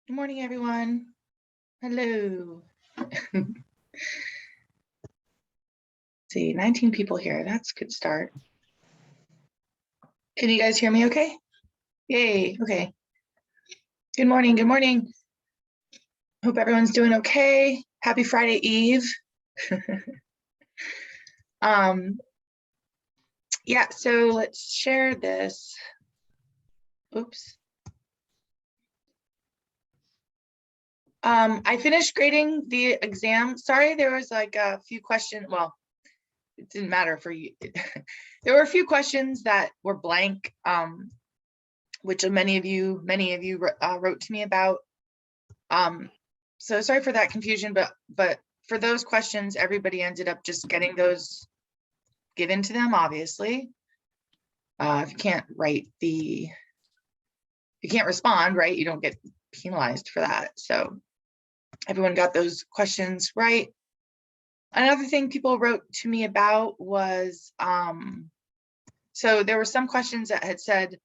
Good morning, everyone. Hello. See, 19 people here. That's a good start. Can you guys hear me okay? Yay, okay. Good morning, good morning. Hope everyone's doing okay. Happy Friday Eve. Yeah, so let's share this. Oops. I finished grading the exam. Sorry, there was like a few questions. Well, it didn't matter for you. There were a few questions that were blank, which many of you wrote to me about. So sorry for that confusion, but for those questions, everybody ended up just getting those given to them, obviously. If you can't respond, right, you don't get penalized for that. So everyone got those questions right. Another thing people wrote to me about was, so there were some questions that had said,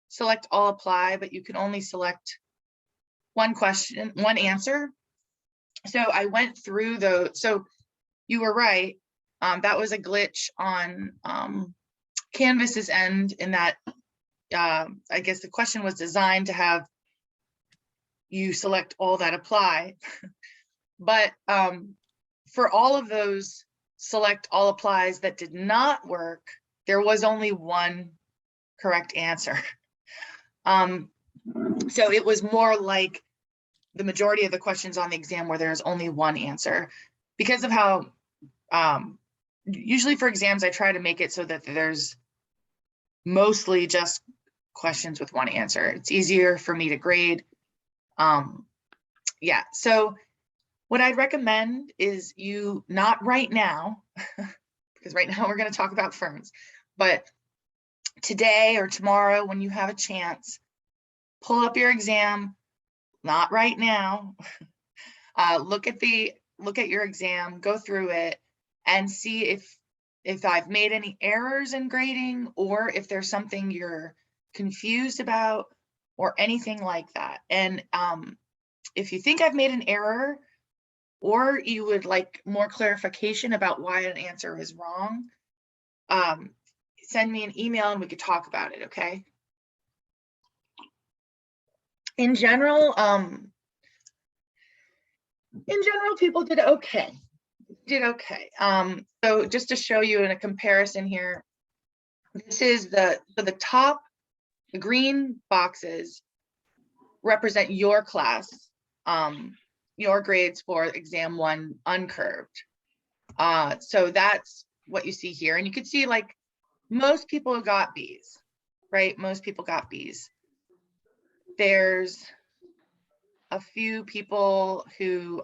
select all apply, but you can only select one question, one answer. So I went through those. So you were right. That was a glitch on Canvas's end in that I guess the question was designed to have you select all that apply. But for all of those select all applies that did not work, there was only one correct answer. So it was more like the majority of the questions on the exam where there's only one answer, because of how usually for exams I try to make it so that there's mostly just questions with one answer. It's easier for me to grade. Yeah, so what I'd recommend is you, not right now, because right now we're going to talk about ferns, but today or tomorrow when you have a chance, pull up your exam, not right now. Look at your exam, go through it, and see if I've made any errors in grading, or if there's something you're confused about or anything like that. And if you think I've made an error, or you would like more clarification about why an answer is wrong, send me an email and we could talk about it, okay? In general, people did okay. So just to show you in a comparison here, this is the top, the green boxes represent your class, your grades for exam 1 uncurved. So that's what you see here. And you can see like most people got B's, right? Most people got B's. There's a few people who,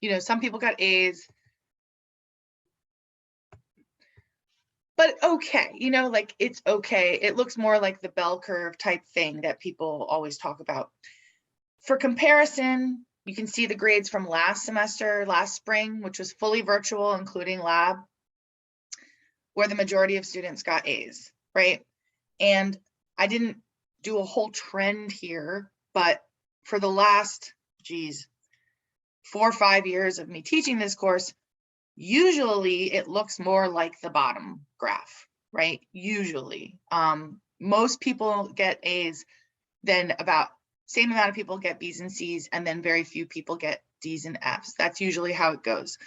you know, some people got A's, but okay, you know, like it's okay. It looks more like the bell curve type thing that people always talk about. For comparison, you can see the grades from last semester, last spring, which was fully virtual, including lab, where the majority of students got A's, right? And I didn't do a whole trend here, but for the last, 4 or 5 years of me teaching this course, usually it looks more like the bottom graph, right? Usually, most people get A's, then about same amount of people get B's and C's, and then very few people get D's and F's. That's usually how it goes.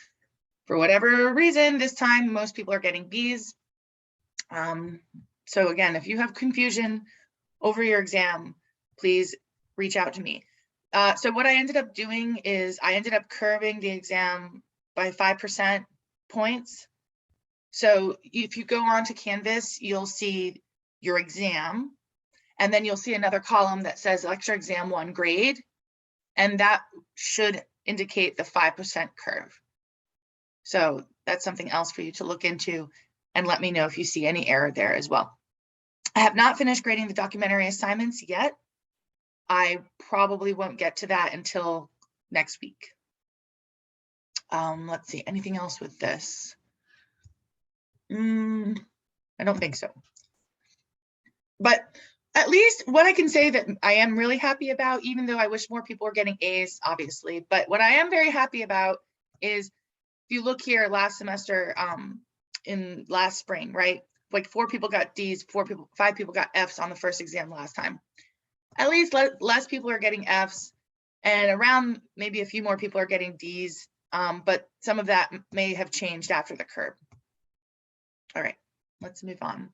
For whatever reason, this time most people are getting B's. So again, if you have confusion over your exam, please reach out to me. So what I ended up doing is I ended up curving the exam by 5% points. So if you go on to Canvas, you'll see your exam, and then you'll see another column that says lecture exam 1 grade, and that should indicate the 5% curve. So that's something else for you to look into, and let me know if you see any error there as well. I have not finished grading the documentary assignments yet. I probably won't get to that until next week. Let's see, anything else with this? I don't think so. But At least what I can say that I am really happy about, even though I wish more people were getting A's, obviously, but what I am very happy about is, if you look here last semester, in last spring, right? Like 4 people got D's, 5 people got F's on the first exam last time. At least less people are getting F's, and around maybe a few more people are getting D's, but some of that may have changed after the curve. All right, let's move on.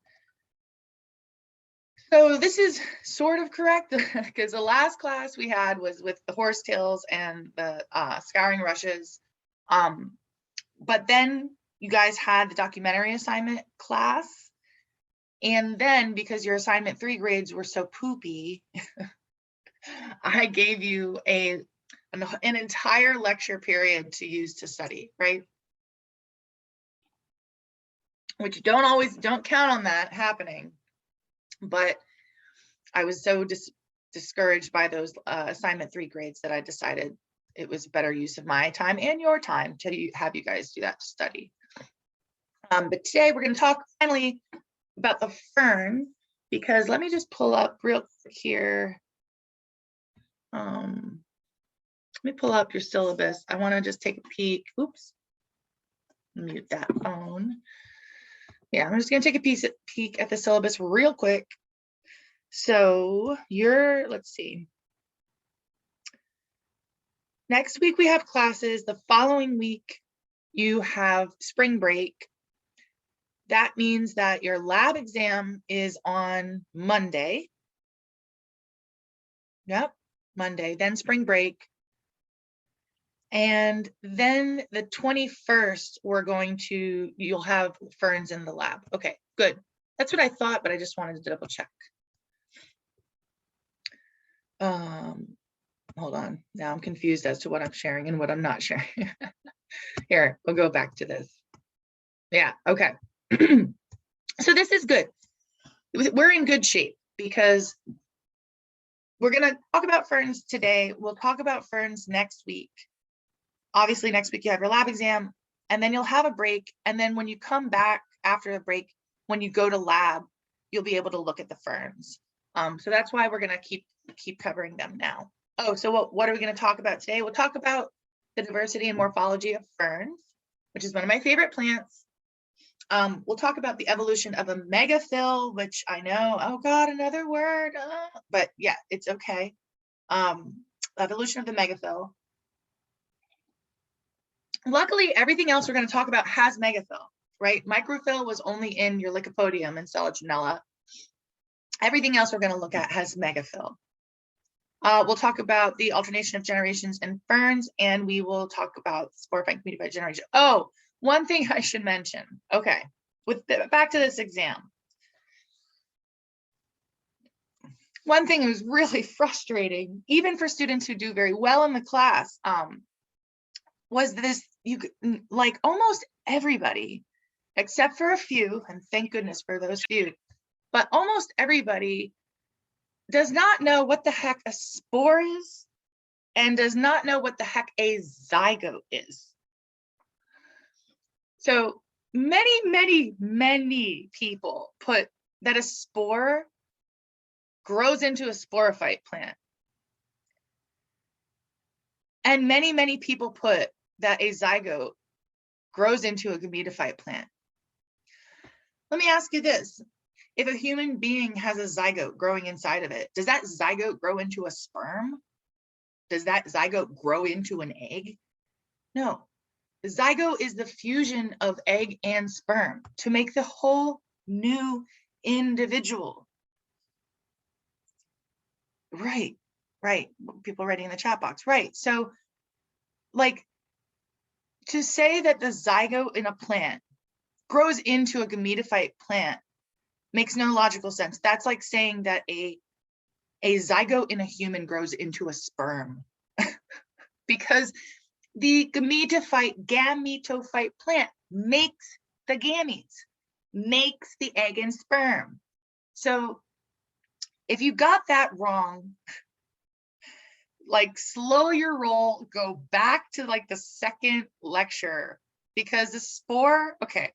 So this is sort of correct because the last class we had was with the horsetails and the scouring rushes. But then you guys had the documentary assignment class. And then because your assignment 3 grades were so poopy, I gave you an entire lecture period to use to study, right? Which don't count on that happening. But I was so discouraged by those assignment 3 grades that I decided it was better use of my time and your time to have you guys do that study. But today we're going to talk finally about the fern, because let me just pull up real quick here. Let me pull up your syllabus. I want to just take a peek. Oops. Mute that phone. Yeah, I'm just going to take a peek at the syllabus real quick. So let's see. Next week we have classes. The following week you have spring break. That means that your lab exam is on Monday. Yep, Monday, then spring break. And then the 21st, you'll have ferns in the lab. Okay, good. That's what I thought, but I just wanted to double check. Hold on. Now I'm confused as to what I'm sharing and what I'm not sharing. Here, we'll go back to this. Yeah, okay. So this is good. We're in good shape because we're going to talk about ferns today. We'll talk about ferns next week. Obviously, next week you have your lab exam, and then you'll have a break. And then when you come back after the break, when you go to lab, you'll be able to look at the ferns. So that's why we're going to keep covering them now. Oh, so what are we going to talk about today? We'll talk about the diversity and morphology of ferns, which is one of my favorite plants. We'll talk about the evolution of a megaphyll, which I know, oh God, another word, but yeah, it's okay. Evolution of the megaphyll. Luckily, everything else we're going to talk about has megaphyll, right? Microphyll was only in your Lycopodium and Selaginella. Everything else we're going to look at has megaphyll. We'll talk about the alternation of generations in ferns, and we will talk about Sporophyte community by generation. Oh, one thing I should mention. Okay, back to this exam. One thing that was really frustrating, even for students who do very well in the class, was this, like almost everybody, except for a few, and thank goodness for those few, but almost everybody does not know what the heck a spore is and does not know what the heck a zygote is. So many people put that a spore grows into a sporophyte plant. And many people put that a zygote grows into a gametophyte plant. Let me ask you this. If a human being has a zygote growing inside of it, does that zygote grow into a sperm? Does that zygote grow into an egg? No. The zygote is the fusion of egg and sperm to make the whole new individual. Right. People writing in the chat box. Right. So, like, to say that the zygote in a plant grows into a gametophyte plant makes no logical sense. That's like saying that a zygote in a human grows into a sperm. Because the gametophyte plant makes the gametes, makes the egg and sperm. So if you got that wrong, like slow your roll, go back to like the second lecture, because the spore, okay,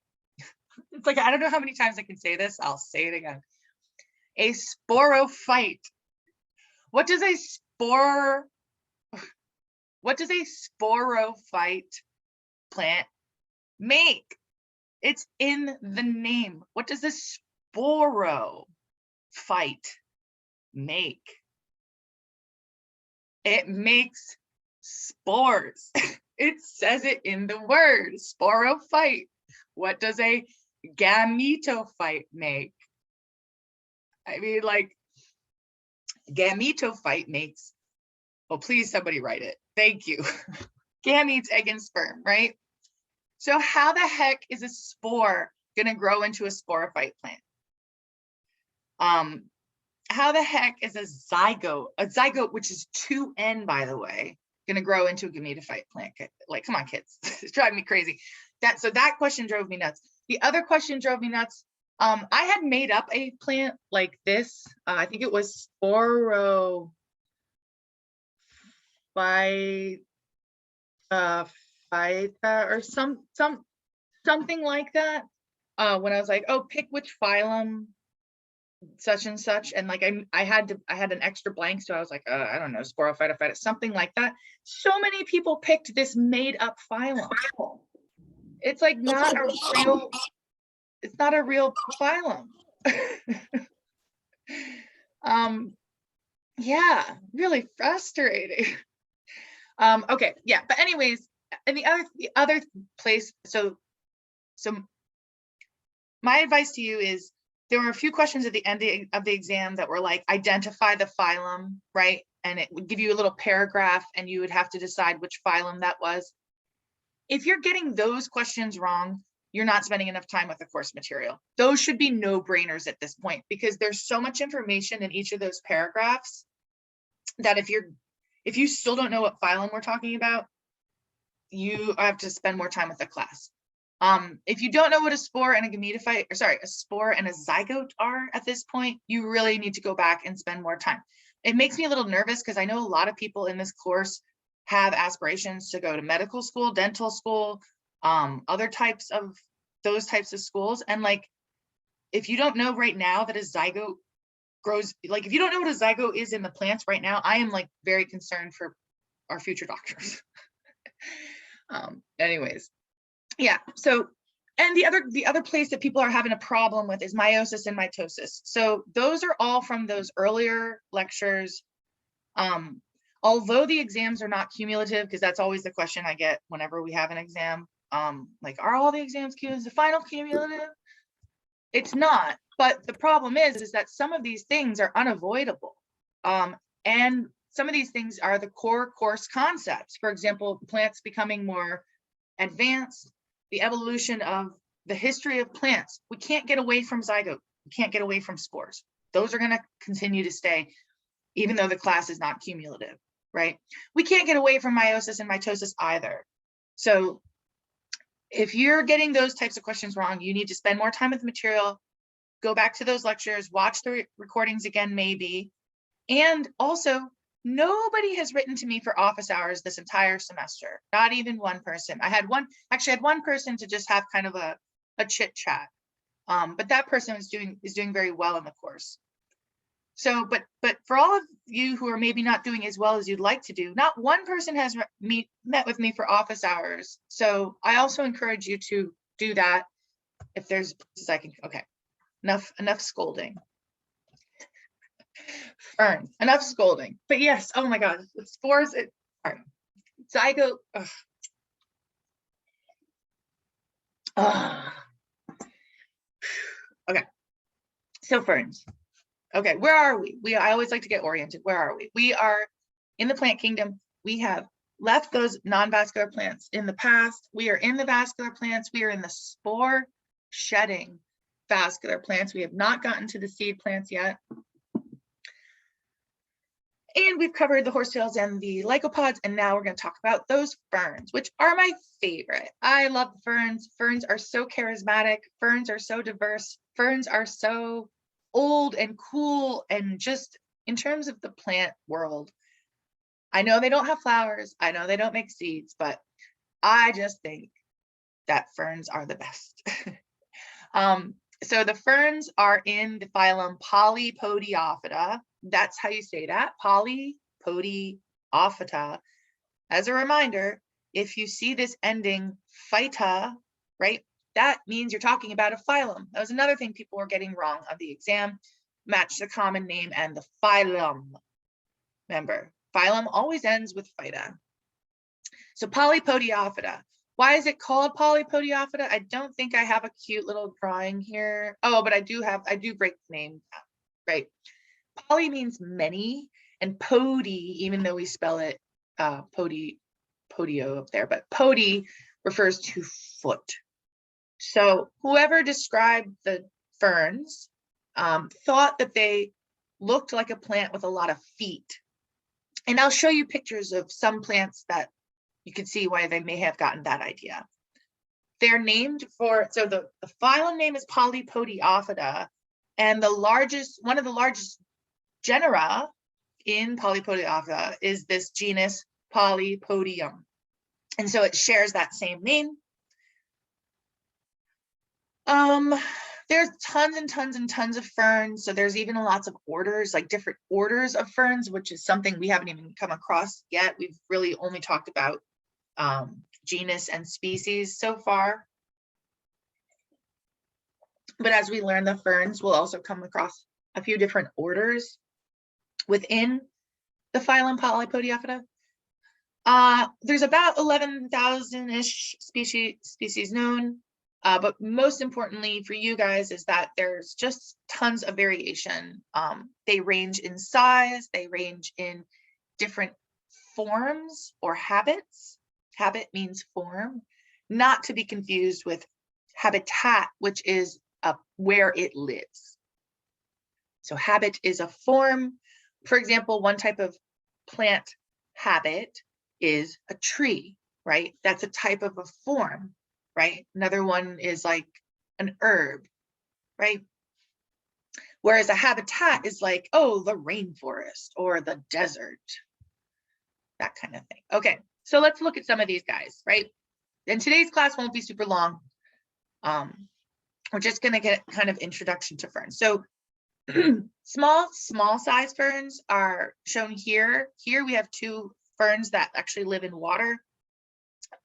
it's like, I don't know how many times I can say this, I'll say it again. A sporophyte. What does a sporophyte plant make? It's in the name. What does a sporophyte make? It makes spores. It says it in the word, sporophyte. What does a gametophyte make? I mean, like, gametophyte makes, well, please somebody write it. Thank you. Gametes, egg, and sperm, right? So how the heck is a spore gonna grow into a sporophyte plant? How the heck is a zygote, which is 2N, by the way, gonna grow into a gametophyte plant? Like, come on, kids, it's driving me crazy. So that question drove me nuts. The other question drove me nuts. I had made up a plant like this. I think it was Sporophyta or something like that. When I was like, oh, pick which phylum, such and such, and like I had an extra blank, so I was like, I don't know, Sporophyta, something like that. So many people picked this made up phylum. It's like not a real. It's not a real phylum. Yeah, really frustrating. Okay, yeah, but anyways, and the other place, so my advice to you is, there were a few questions at the end of the exam that were like, identify the phylum, right? And it would give you a little paragraph and you would have to decide which phylum that was. If you're getting those questions wrong, you're not spending enough time with the course material. Those should be no-brainers at this point, because there's so much information in each of those paragraphs that if you still don't know what phylum we're talking about, you have to spend more time with the class. If you don't know what a spore and a gametophyte, or sorry, a spore and a zygote are at this point, you really need to go back and spend more time. It makes me a little nervous because I know a lot of people in this course have aspirations to go to medical school, dental school, other types of schools. And like, if you don't know right now that a zygote grows, like if you don't know what a zygote is in the plants right now, I am like very concerned for our future doctors. Anyways, yeah, so, and the other place that people are having a problem with is meiosis and mitosis. So those are all from those earlier lectures. Although the exams are not cumulative, because that's always the question I get whenever we have an exam, like, are all the exams cumulative? Is the final cumulative? It's not, but the problem is that some of these things are unavoidable. And some of these things are the core course concepts. For example, plants becoming more advanced, the evolution of the history of plants. We can't get away from zygote. We can't get away from spores. Those are going to continue to stay, even though the class is not cumulative, right? We can't get away from meiosis and mitosis either. So if you're getting those types of questions wrong, you need to spend more time with the material, go back to those lectures, watch the recordings again, maybe. And also, nobody has written to me for office hours this entire semester, not even one person. I had one person to just have kind of a chit chat, but that person is doing very well in the course. So, but for all of you who are maybe not doing as well as you'd like to do, not one person has met with me for office hours. So I also encourage you to do that if there's places I can. Okay, enough scolding. Ferns, enough scolding. But yes, oh my God, the spores. All right, zygote. Okay, so ferns. Okay, where are we? I always like to get oriented. Where are we? We are in the plant kingdom. We have left those non-vascular plants in the past. We are in the vascular plants. We are in the spore shedding vascular plants. We have not gotten to the seed plants yet. And we've covered the horsetails and the lycopods, and now we're going to talk about those ferns, which are my favorite. I love the ferns. Ferns are so charismatic. Ferns are so diverse. Ferns are so old and cool, and just in terms of the plant world. I know they don't have flowers. I know they don't make seeds, but I just think that ferns are the best. So the ferns are in the phylum Polypodiophyta. That's how you say that, Polypodiophyta. As a reminder, if you see this ending phyta, right, that means you're talking about a phylum. That was another thing people were getting wrong on the exam. Match the common name and the phylum. Remember, phylum always ends with phyta. So Polypodiophyta. Why is it called Polypodiophyta? I don't think I have a cute little drawing here. Oh, but I do break the name down, right? Poly means many, and podi, even though we spell it podio up there, but podi refers to foot. So whoever described the ferns thought that they looked like a plant with a lot of feet. And I'll show you pictures of some plants that you can see why they may have gotten that idea. They're named for, so the phylum name is Polypodiophyta, and one of the largest genera in Polypodiophyta is this genus Polypodium. And so it shares that same name. There's tons and tons and tons of ferns. So there's even lots of orders, like different orders of ferns, which is something we haven't even come across yet. We've really only talked about genus and species so far. But as we learn the ferns, we'll also come across a few different orders within the phylum Polypodiophyta. There's about 11,000-ish species known. But most importantly for you guys is that there's just tons of variation. They range in size, they range in different forms or habits. Habit means form, not to be confused with habitat, which is where it lives. So habit is a form. For example, one type of plant habit is a tree, right? That's a type of a form, right? Another one is like an herb, right? Whereas a habitat is like, oh, the rainforest or the desert, that kind of thing. Okay, so let's look at some of these guys, right? And today's class won't be super long. We're just gonna get kind of introduction to ferns. So small size ferns are shown here. Here we have two ferns that actually live in water.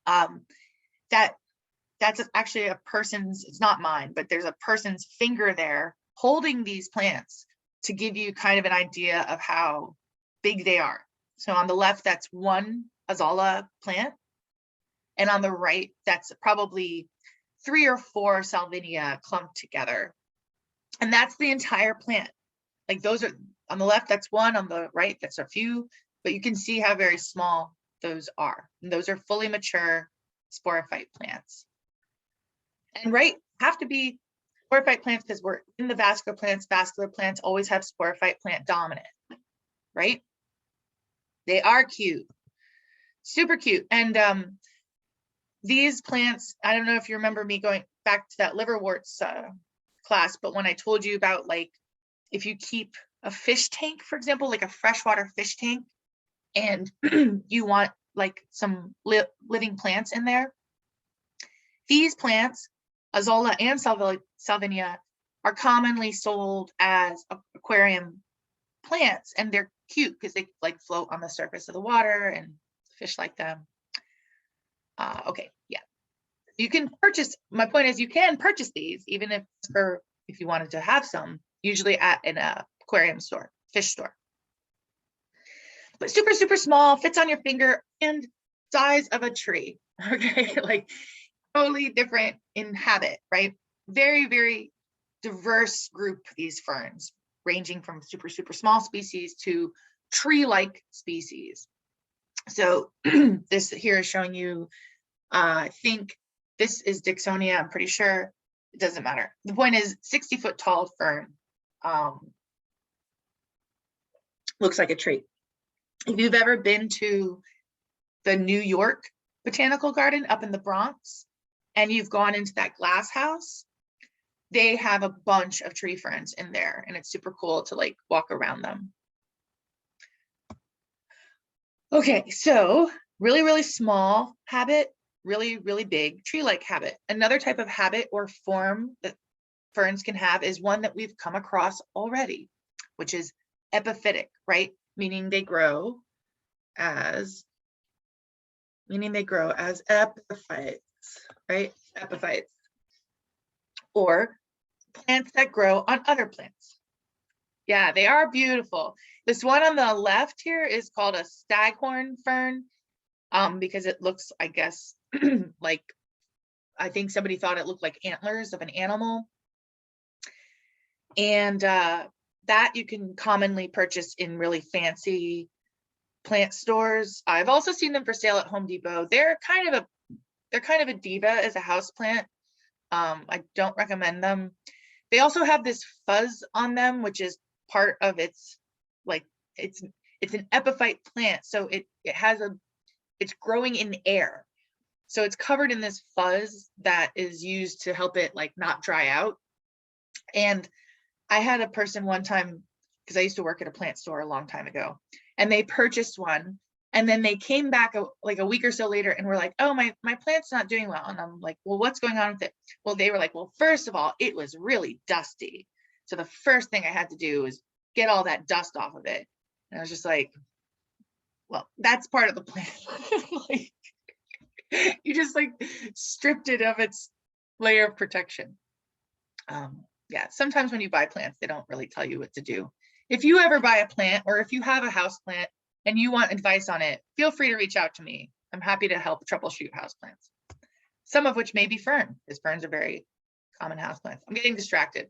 That's actually a person's, it's not mine, but there's a person's finger there holding these plants to give you kind of an idea of how big they are. So on the left, that's one Azala plant. And on the right, that's probably 3 or 4 Salvinia clumped together. And that's the entire plant. Like those are, on the left, that's one, on the right, that's a few, but you can see how very small those are. And those are fully mature sporophyte plants. And have to be sporophyte plants because we're in the vascular plants. Vascular plants always have sporophyte plant dominant, right? They are cute, super cute. And these plants, I don't know if you remember me going back to that liverworts class, but when I told you about, like, if you keep a fish tank, for example, like a freshwater fish tank, and you want like some living plants in there, these plants, Azolla and Salvinia, are commonly sold as aquarium plants, and they're cute because they like float on the surface of the water and fish like them. Okay, yeah. You can purchase, my point is you can purchase these even if you wanted to have some, usually at an aquarium store, fish store. But super, super small, fits on your finger, and size of a tree, okay? Like totally different in habit, right? Very, very diverse group, these ferns, ranging from super, super small species to tree-like species. So this here is showing you, I think this is Dixonia, I'm pretty sure. It doesn't matter. The point is 60-foot tall fern. Looks like a tree. If you've ever been to the New York Botanical Garden up in the Bronx, and you've gone into that glass house, they have a bunch of tree ferns in there, and it's super cool to like walk around them. Okay, so really, really small habit, really, really big tree-like habit. Another type of habit or form that ferns can have is one that we've come across already, which is epiphytic, right? Meaning they grow as epiphytes, right? Epiphytes, or plants that grow on other plants. Yeah, they are beautiful. This one on the left here is called a staghorn fern, because it looks, I guess, like, I think somebody thought it looked like antlers of an animal. And that you can commonly purchase in really fancy plant stores. I've also seen them for sale at Home Depot. They're kind of a diva as a house plant. I don't recommend them. They also have this fuzz on them, which is part of its, like, it's an epiphyte plant, so it's growing in air, so it's covered in this fuzz that is used to help it like not dry out. And I had a person one time, because I used to work at a plant store a long time ago, and they purchased one, and then they came back like a week or so later and were like, oh, my plant's not doing well. And I'm like, well, what's going on with it? Well, they were like, well, first of all, it was really dusty, so the first thing I had to do was get all that dust off of it. And I was just like, well, that's part of the plant. Like, you just like stripped it of its layer of protection. Yeah, sometimes when you buy plants, they don't really tell you what to do. If you ever buy a plant, or if you have a house plant and you want advice on it, feel free to reach out to me. I'm happy to help troubleshoot houseplants, some of which may be fern, because ferns are very common houseplants. I'm getting distracted.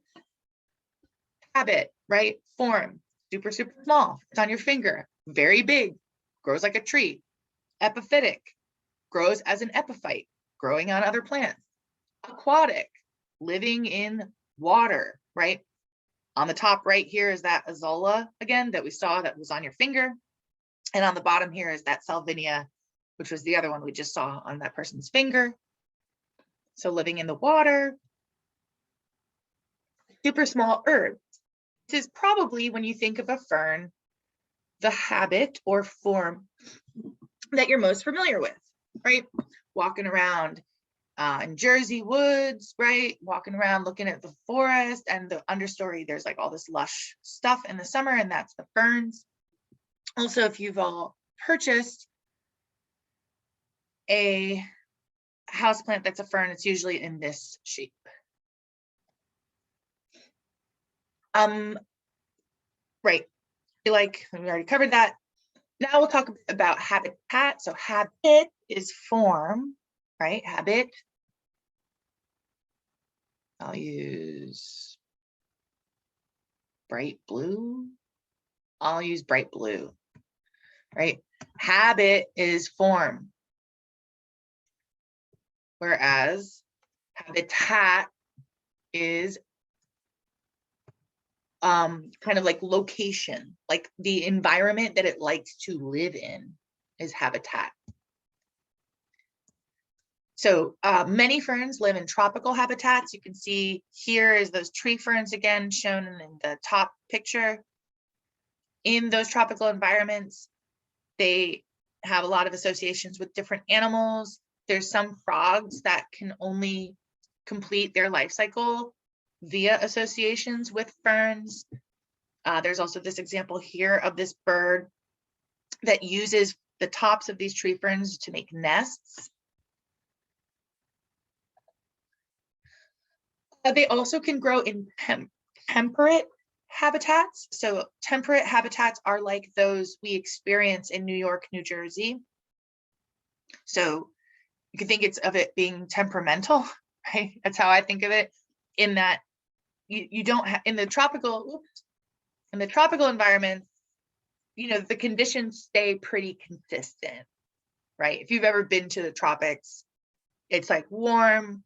Habit, right? Form, super, super small. It's on your finger. Very big, grows like a tree. Epiphytic, grows as an epiphyte, growing on other plants. Aquatic, living in water, right? On the top right here is that azolla again that we saw that was on your finger. And on the bottom here is that salvinia, which was the other one we just saw on that person's finger. So living in the water. Super small herbs. This is probably, when you think of a fern, the habit or form that you're most familiar with, right? Walking around in Jersey woods, right? Walking around looking at the forest and the understory, there's like all this lush stuff in the summer, and that's the ferns. Also, if you've all purchased a houseplant that's a fern, it's usually in this shape. Right, like we already covered that. Now we'll talk about habitat. So habit is form, right? Habit. I'll use bright blue. I'll use bright blue, right? Habit is form, whereas habitat is kind of like location, like the environment that it likes to live in is habitat. So many ferns live in tropical habitats. You can see here is those tree ferns again shown in the top picture. In those tropical environments, they have a lot of associations with different animals. There's some frogs that can only complete their life cycle via associations with ferns. There's also this example here of this bird that uses the tops of these tree ferns to make nests. They also can grow in temperate habitats. So temperate habitats are like those we experience in New York, New Jersey. So you can think of it being temperamental, right? That's how I think of it, in that you don't have, in the tropical environment, you know, the conditions stay pretty consistent, right? If you've ever been to the tropics, it's like warm.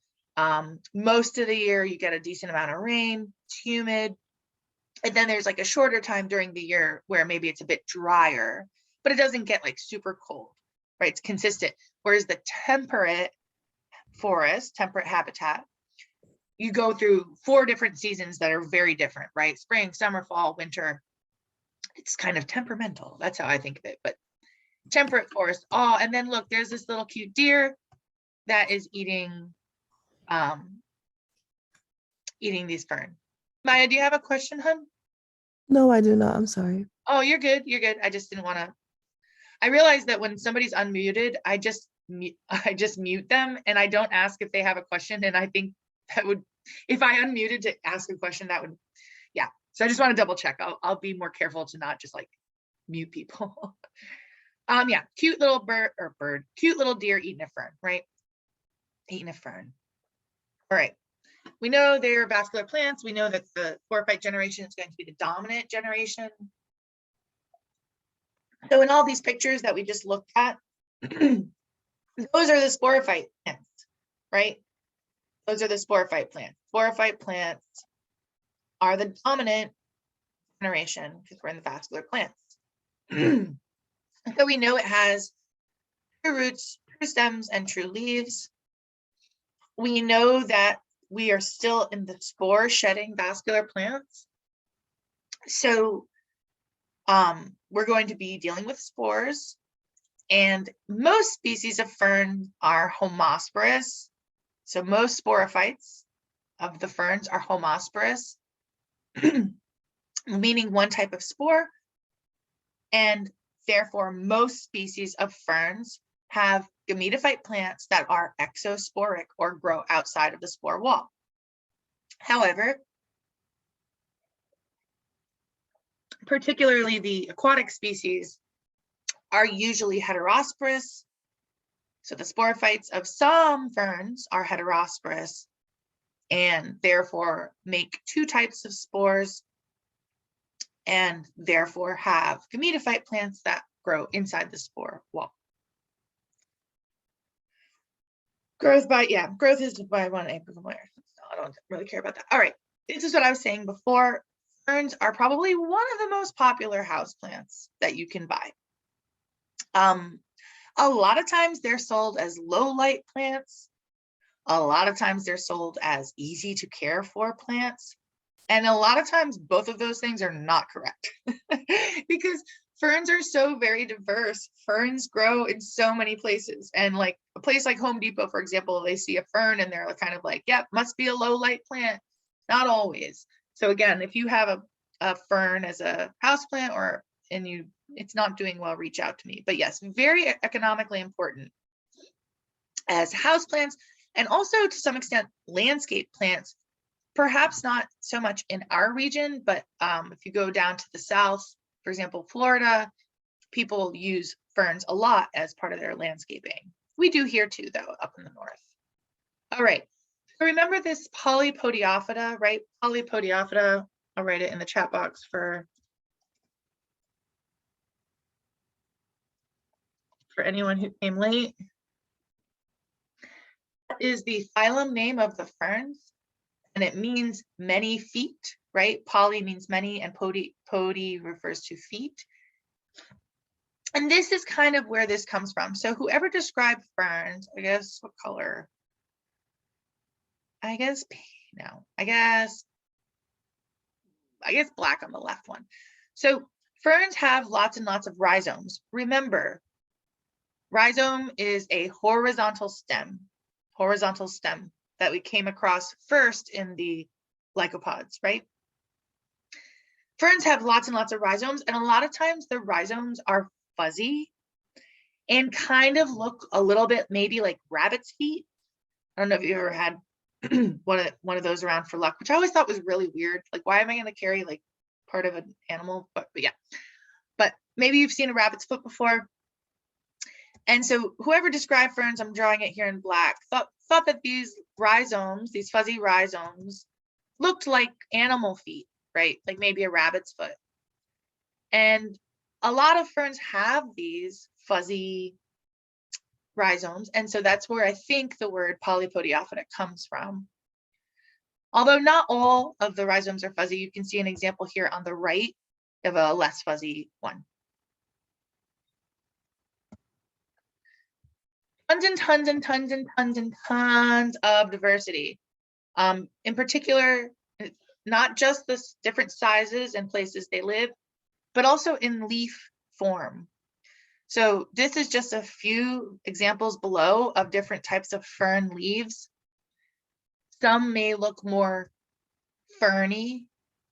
Most of the year you get a decent amount of rain, it's humid. And then there's like a shorter time during the year where maybe it's a bit drier, but it doesn't get like super cold, right? It's consistent. Whereas the temperate forest, temperate habitat, you go through 4 different seasons that are very different, right? Spring, summer, fall, winter. It's kind of temperamental. That's how I think of it. But temperate forest. Oh, and then look, there's this little cute deer that is eating eating these ferns. Maya, do you have a question, hun? No, I do not. I'm sorry. Oh, you're good. You're good. I just didn't want to. I realized that when somebody's unmuted, I just mute them and I don't ask if they have a question. And I think that would, if I unmuted to ask a question, that would, yeah. So I just want to double check. I'll be more careful to not just like mute people. Yeah, cute little cute little deer eating a fern, right? Eating a fern. All right. We know they're vascular plants. We know that the Sporophyte generation is going to be the dominant generation. So in all these pictures that we just looked at, those are the Sporophyte plants, right? Those are the Sporophyte plants. Sporophyte plants are the dominant generation because we're in the vascular plants. So we know it has true roots, true stems, and true leaves. We know that we are still in the spore shedding vascular plants. So we're going to be dealing with spores, and most species of fern are homosporous. So most sporophytes of the ferns are homosporous, meaning one type of spore, and therefore most species of ferns have gametophyte plants that are exosporic or grow outside of the spore wall. However, particularly the aquatic species are usually heterosporous. So the sporophytes of some ferns are heterosporous and therefore make two types of spores and therefore have gametophyte plants that grow inside the spore wall. Growth is by 1 acre per layer. I don't really care about that. All right, this is what I was saying before. Ferns are probably one of the most popular houseplants that you can buy. A lot of times they're sold as low light plants. A lot of times they're sold as easy to care for plants. And a lot of times both of those things are not correct because ferns are so very diverse. Ferns grow in so many places. And like a place like Home Depot, for example, they see a fern and they're kind of like, yep, must be a low light plant. Not always. So again, if you have a fern as a houseplant it's not doing well, reach out to me. But yes, very economically important as houseplants and also to some extent landscape plants. Perhaps not so much in our region, but if you go down to the south, for example, Florida, people use ferns a lot as part of their landscaping. We do here too, though, up in the north. All right, so remember this Polypodiophyta, right? Polypodiophyta, I'll write it in the chat box for anyone who came late. That is the phylum name of the ferns. And it means many feet, right? Poly means many and podi refers to feet. And this is kind of where this comes from. So whoever described ferns, I guess what color? I guess black on the left one. So ferns have lots and lots of rhizomes. Remember, rhizome is a horizontal stem that we came across first in the lycopods, right? Ferns have lots and lots of rhizomes, and a lot of times the rhizomes are fuzzy and kind of look a little bit maybe like rabbit's feet. I don't know if you ever had one of those around for luck, which I always thought was really weird. Like, why am I going to carry like part of an animal? But yeah, but maybe you've seen a rabbit's foot before. And so whoever described ferns, I'm drawing it here in black, thought that these rhizomes, these fuzzy rhizomes, looked like animal feet, right? Like maybe a rabbit's foot. And a lot of ferns have these fuzzy rhizomes. And so that's where I think the word Polypodiophyta comes from. Although not all of the rhizomes are fuzzy, you can see an example here on the right of a less fuzzy one. Tons and tons and tons and tons and tons of diversity. In particular, not just the different sizes and places they live, but also in leaf form. So this is just a few examples below of different types of fern leaves. Some may look more ferny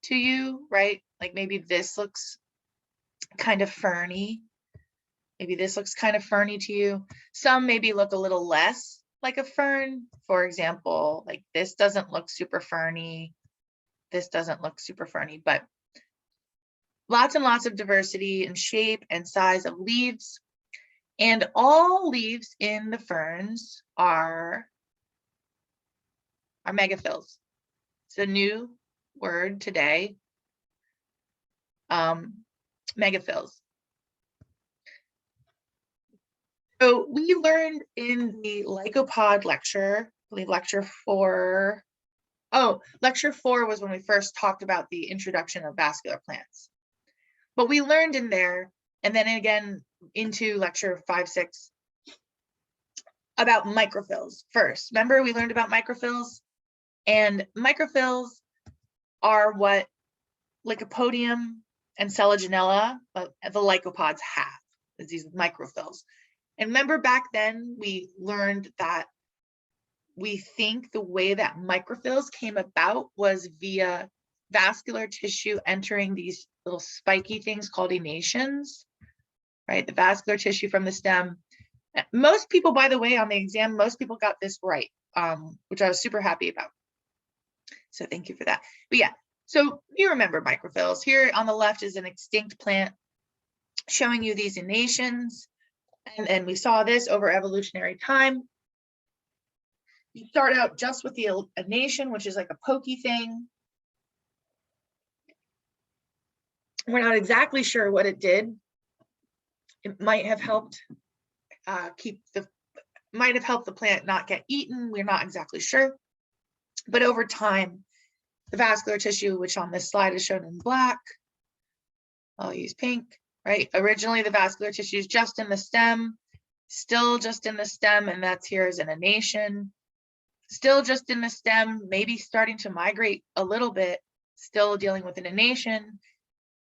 to you, right? Like maybe this looks kind of ferny. Maybe this looks kind of ferny to you. Some maybe look a little less like a fern. For example, like this doesn't look super ferny. This doesn't look super ferny, but lots and lots of diversity in shape and size of leaves. And all leaves in the ferns are megaphylls. It's a new word today, megaphylls. So we learned in the lycopod lecture, I believe lecture 4. Oh, lecture 4 was when we first talked about the introduction of vascular plants. But we learned in there, and then again into lecture 5, 6, about microphylls first. Remember we learned about microphylls? And microphylls are what Lycopodium and Selaginella, the lycopods have, is these microphylls. And remember back then we learned that we think the way that microphylls came about was via vascular tissue entering these little spiky things called enations, right? The vascular tissue from the stem. Most people, by the way, on the exam, most people got this right, which I was super happy about. So thank you for that. But yeah, so you remember microphylls. Here on the left is an extinct plant showing you these enations. And we saw this over evolutionary time. You start out just with the enation, which is like a pokey thing. We're not exactly sure what it did. It might have helped might have helped the plant not get eaten. We're not exactly sure. But over time, the vascular tissue, which on this slide is shown in black, I'll use pink, right? Originally, the vascular tissue is just in the stem, still just in the stem, and that's here as an enation. Still just in the stem, maybe starting to migrate a little bit, still dealing with an enation.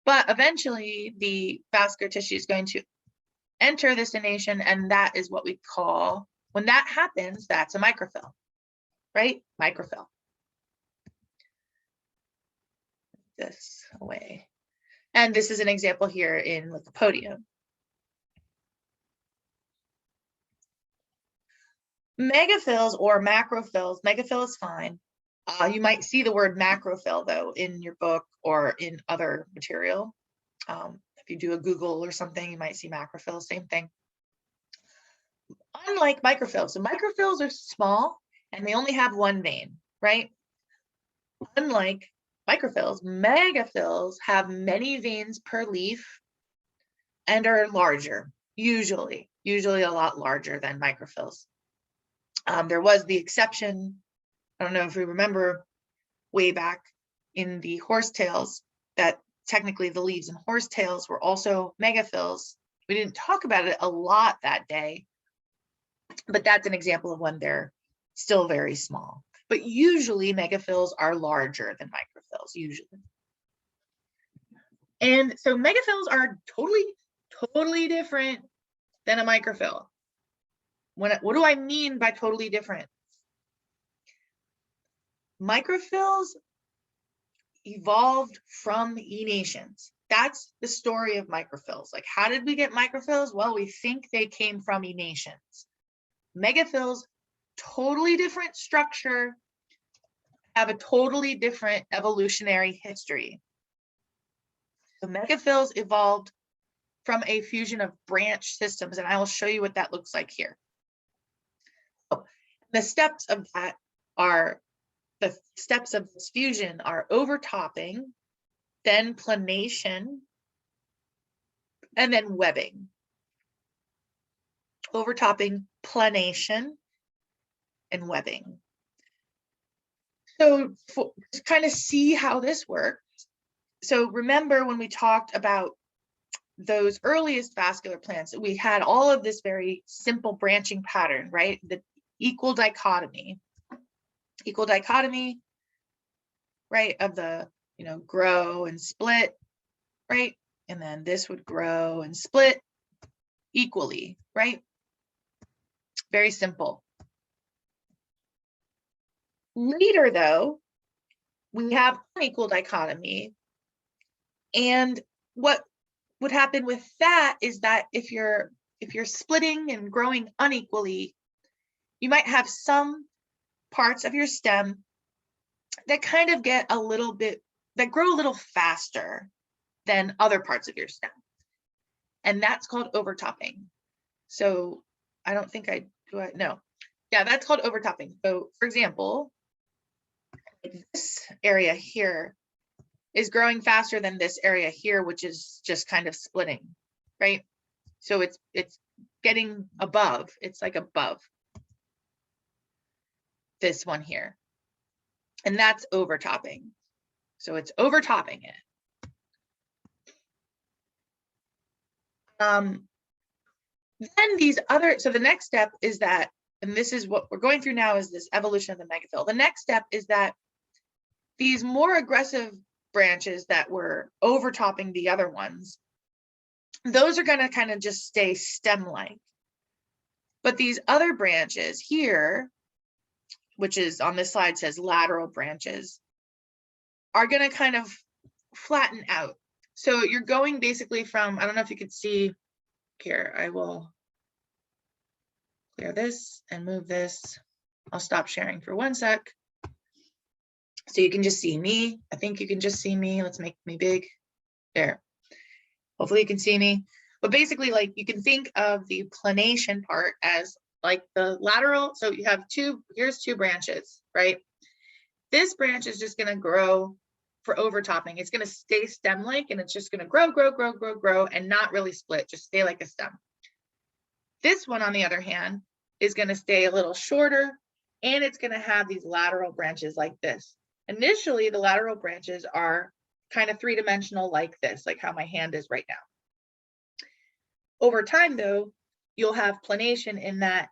But eventually, the vascular tissue is going to enter this enation, and that is what we call, when that happens, that's a microphyll, right? Microphyll. This away. And this is an example here in Lycopodium. Megaphylls or macrophylls, megaphyll is fine. You might see the word macrophyll though in your book or in other material. If you do a Google or something, you might see macrophyll, same thing. Unlike microphylls, so microphylls are small and they only have one vein, right? Unlike microphylls, megaphylls have many veins per leaf and are larger, usually a lot larger than microphylls. There was the exception, I don't know if we remember way back in the horsetails, that technically the leaves and horsetails were also megaphylls. We didn't talk about it a lot that day, but that's an example of when they're still very small. But usually megaphylls are larger than microphylls, usually. And so megaphylls are totally different than a microphyll. What do I mean by totally different? Microphylls evolved from enations. That's the story of microphylls. Like, how did we get microphylls? Well, we think they came from enations. Megaphylls, totally different structure, have a totally different evolutionary history. The megaphylls evolved from a fusion of branch systems, and I will show you what that looks like here. So the steps of that are, the steps of this fusion are overtopping, then planation, and then webbing. Overtopping, planation, and webbing. So to kind of see how this works, so remember when we talked about those earliest vascular plants, we had all of this very simple branching pattern, right? The equal dichotomy, right, of the, grow and split, right? And then this would grow and split equally, right? Very simple. Later though, we have unequal dichotomy. And what would happen with that is that if you're splitting and growing unequally, you might have some parts of your stem that kind of get a little bit, that grow a little faster than other parts of your stem. And that's called overtopping. So I don't think no. Yeah, that's called overtopping. So for example, this area here is growing faster than this area here, which is just kind of splitting, right? So it's getting above, it's like above this one here. And that's overtopping. So it's overtopping it. Then these other, so the next step is that, and this is what we're going through now, is this evolution of the megaphyll. The next step is that these more aggressive branches that were overtopping the other ones, those are going to kind of just stay stem-like. But these other branches here, which is on this slide says lateral branches, are going to kind of flatten out. So you're going basically from, I don't know if you could see here, I will clear this and move this. I'll stop sharing for 1 sec. So you can just see me. I think you can just see me. Let's make me big. There. Hopefully you can see me. But basically, like, you can think of the planation part as like the lateral. So you have here's two branches, right? This branch is just going to grow for overtopping. It's going to stay stem-like, and it's just going to grow, and not really split, just stay like a stem. This one, on the other hand, is going to stay a little shorter, and it's going to have these lateral branches like this. Initially, the lateral branches are kind of three-dimensional like this, like how my hand is right now. Over time, though, you'll have planation in that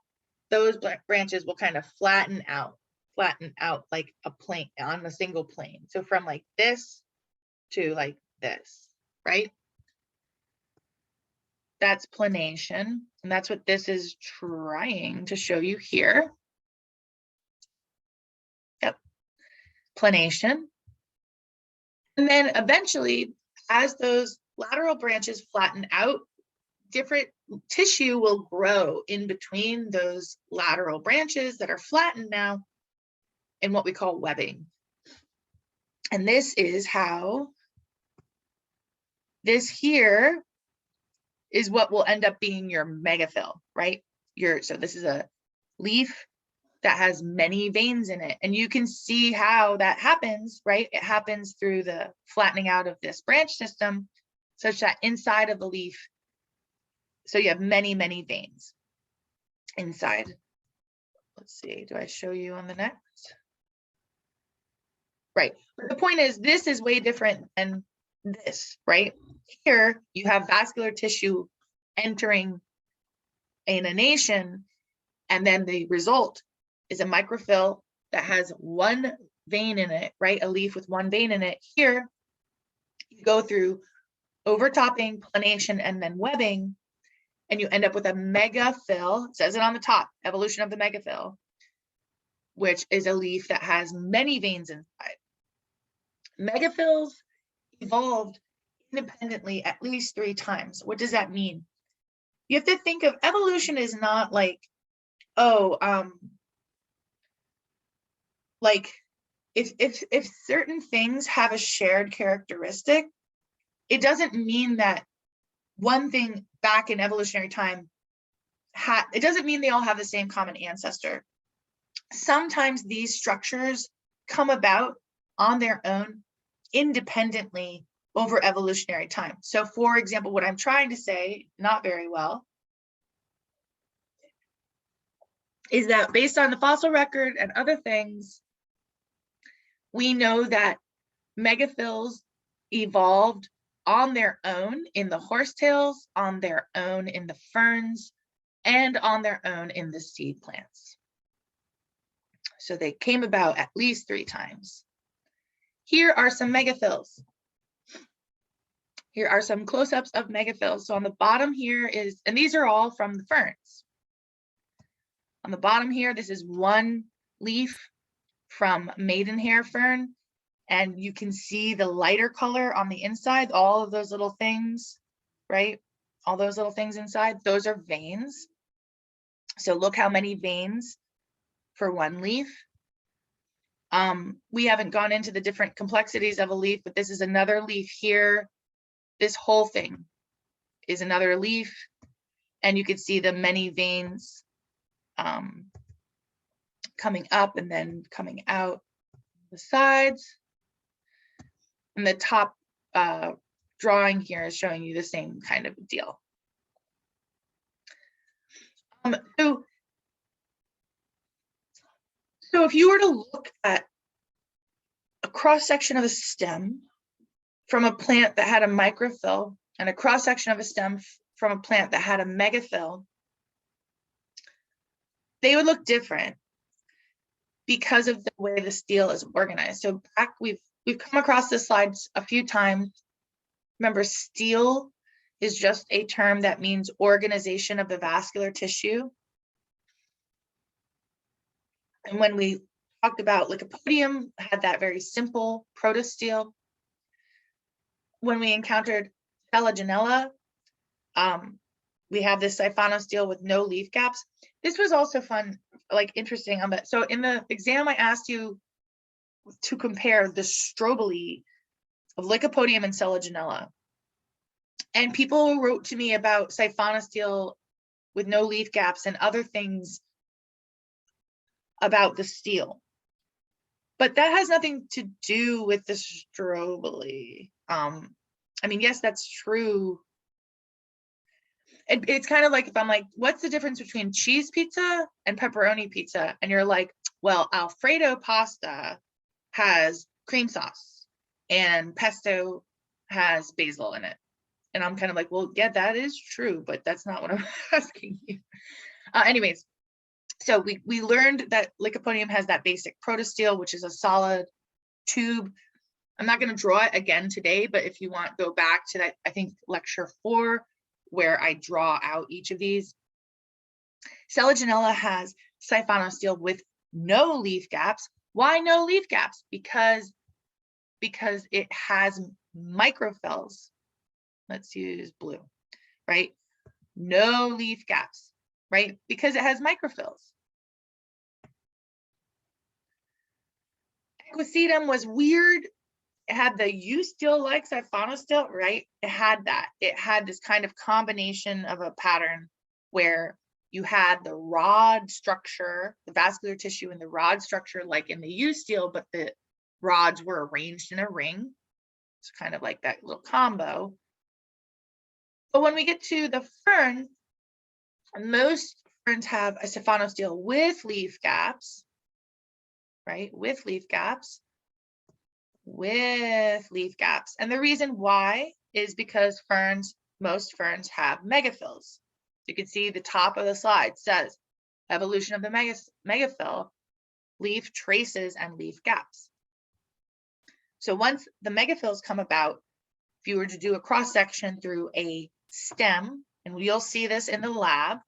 those branches will kind of flatten out like a plane, on a single plane. So from like this to like this, right? That's planation, and that's what this is trying to show you here. Yep, planation. And then eventually, as those lateral branches flatten out, different tissue will grow in between those lateral branches that are flattened now in what we call webbing. And this is how this here is what will end up being your megaphyll, right? So this is a leaf that has many veins in it. And you can see how that happens, right? It happens through the flattening out of this branch system, such that inside of the leaf, so you have many, many veins inside. Let's see, do I show you on the next? Right, but the point is, this is way different than this, right? Here, you have vascular tissue entering annation, and then the result is a microphyll that has one vein in it, right? A leaf with one vein in it. Here, you go through overtopping, planation, and then webbing, and you end up with a megaphyll. It says it on the top, evolution of the megaphyll, which is a leaf that has many veins inside. Megaphylls evolved independently at least 3 times. What does that mean? You have to think of evolution is not like, like if certain things have a shared characteristic, it doesn't mean that one thing back in evolutionary time, it doesn't mean they all have the same common ancestor. Sometimes these structures come about on their own independently over evolutionary time. So for example, what I'm trying to say, not very well, is that based on the fossil record and other things, we know that megaphylls evolved on their own in the horsetails, on their own in the ferns, and on their own in the seed plants. So they came about at least 3 times. Here are some megaphylls. Here are some close-ups of megaphylls. So on the bottom here is, and these are all from the ferns. On the bottom here, this is one leaf from maidenhair fern, And you can see the lighter color on the inside, all of those little things, right? All those little things inside, those are veins. So look how many veins for one leaf. We haven't gone into the different complexities of a leaf, but this is another leaf here. This whole thing is another leaf, and you can see the many veins coming up and then coming out the sides. And the top drawing here is showing you the same kind of deal. So if you were to look at a cross-section of a stem from a plant that had a microphyll and a cross-section of a stem from a plant that had a megaphyll, they would look different because of the way the stele is organized. So back, we've come across this slide a few times. Remember, stele is just a term that means organization of the vascular tissue. And when we talked about Lycopodium, had that very simple protostele. When we encountered Selaginella, we have this siphonostele with no leaf gaps. This was also fun, like interesting. So in the exam, I asked you to compare the strobili of Lycopodium and Selaginella. And people wrote to me about siphonostele with no leaf gaps and other things about the stele. But that has nothing to do with the strobili. I mean, yes, that's true. It's kind of like if I'm like, what's the difference between cheese pizza and pepperoni pizza? And you're like, well, Alfredo pasta has cream sauce and pesto has basil in it. And I'm kind of like, well, yeah, that is true, but that's not what I'm asking you. Anyways, so we learned that Lycopodium has that basic protostele, which is a solid tube. I'm not going to draw it again today, but if you want, go back to that, I think lecture 4, where I draw out each of these. Selaginella has siphonostele with no leaf gaps. Why no leaf gaps? Because it has microphylls. Let's use blue, right? No leaf gaps, right? Because it has microphylls. Equisetum was weird. It had the eustele-like siphonostele, right? It had that. It had this kind of combination of a pattern where you had the rod structure, the vascular tissue in the rod structure, like in the eustele, but the rods were arranged in a ring. It's kind of like that little combo. But when we get to the fern, most ferns have a siphonostele with leaf gaps, right? With leaf gaps. And the reason why is because most ferns have megaphylls. You can see the top of the slide says evolution of the megaphyll, leaf traces and leaf gaps. So once the megaphylls come about, if you were to do a cross section through a stem, and you'll see this in the lab,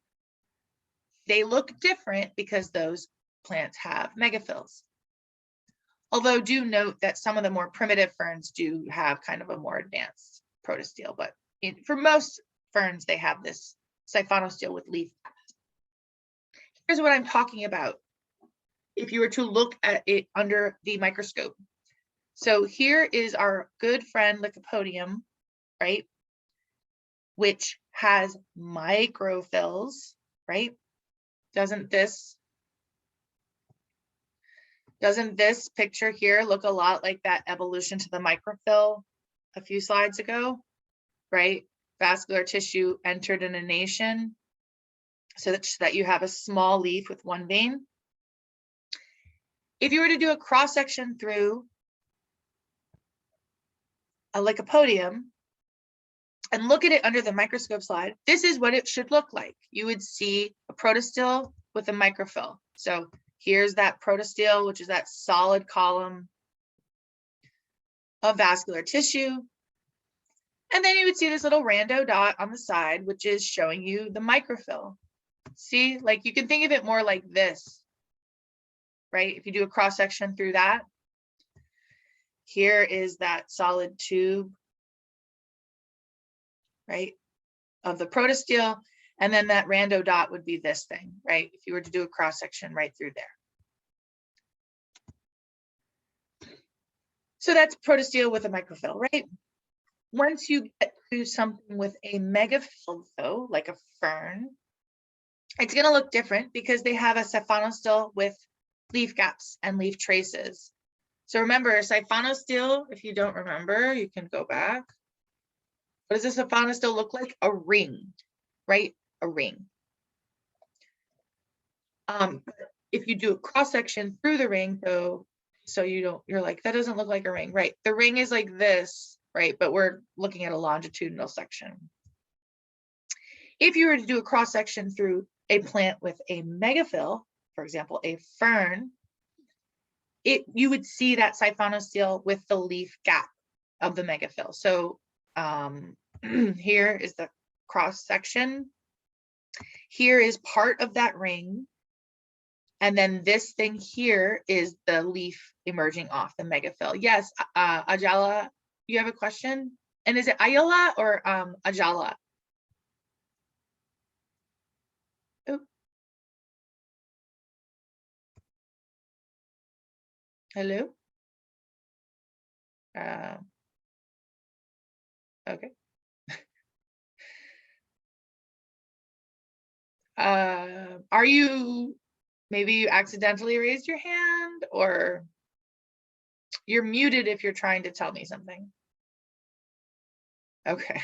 they look different because those plants have megaphylls. Although do note that some of the more primitive ferns do have kind of a more advanced protostele, but for most ferns, they have this siphonostele with leaf gaps. Here's what I'm talking about if you were to look at it under the microscope. So here is our good friend Lycopodium, right? Which has microphylls, right? Doesn't this picture here look a lot like that evolution to the microphyll a few slides ago, right? Vascular tissue entered in a nation so that you have a small leaf with one vein. If you were to do a cross section through a Lycopodium and look at it under the microscope slide, this is what it should look like. You would see a protostele with a microphyll. So here's that protostele, which is that solid column of vascular tissue. And then you would see this little rando dot on the side, which is showing you the microphyll. See, like you can think of it more like this, right? If you do a cross section through that. Here is that solid tube, right, of the protostele. And then that rando dot would be this thing, right? If you were to do a cross section right through there. So that's protostele with a microphyll, right? Once you get to something with a megaphyll, though, like a fern, it's going to look different because they have a siphonostyl with leaf gaps and leaf traces. So remember, siphonostyl, if you don't remember, you can go back. What does a siphonostyl look like? A ring, right? A ring. If you do a cross section through the ring, though, so you're like, that doesn't look like a ring, right? The ring is like this, right? But we're looking at a longitudinal section. If you were to do a cross section through a plant with a megaphyll, for example, a fern, you would see that siphonostyl with the leaf gap of the megaphyll. So here is the cross section. Here is part of that ring. And then this thing here is the leaf emerging off the megaphyll. Yes, Ajala, you have a question? And is it Ayala or Ajala? Oh. Hello? Okay. Are you, maybe you accidentally raised your hand, or you're muted if you're trying to tell me something? Okay.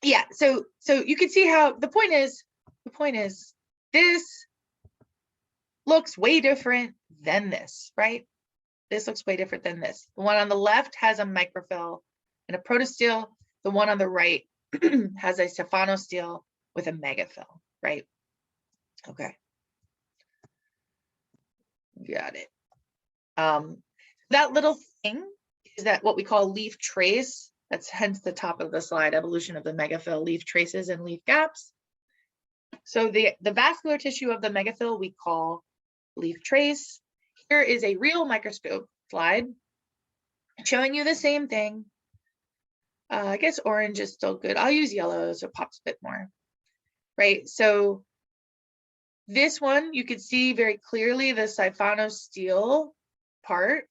Yeah, so you can see how the point is this looks way different than this, right? This looks way different than this. The one on the left has a microphyll and a protostele. The one on the right has a siphonostyl with a megaphyll, right? Okay. Got it. That little thing is that what we call leaf trace. That's hence the top of the slide, evolution of the megaphyll, leaf traces and leaf gaps. So the vascular tissue of the megaphyll we call leaf trace. Here is a real microscope slide showing you the same thing. I guess orange is still good. I'll use yellow so it pops a bit more, right? So this one, you could see very clearly the siphonostyl part,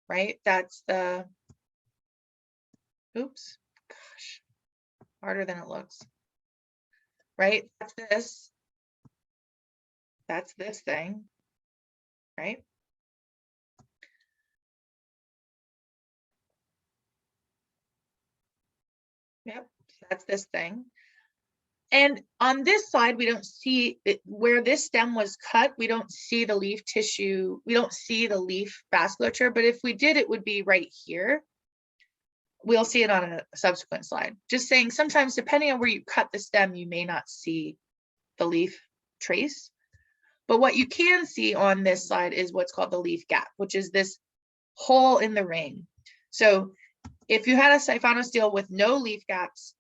right? That's the, oops, gosh, harder than it looks, right? That's this thing, right? Yep, that's this thing. And on this side, we don't see it, where this stem was cut, we don't see the leaf tissue, we don't see the leaf vasculature, but if we did, it would be right here. We'll see it on a subsequent slide. Just saying, sometimes depending on where you cut the stem, you may not see the leaf trace. But what you can see on this slide is what's called the leaf gap, which is this hole in the ring. So if you had a siphonostyl with no leaf gaps,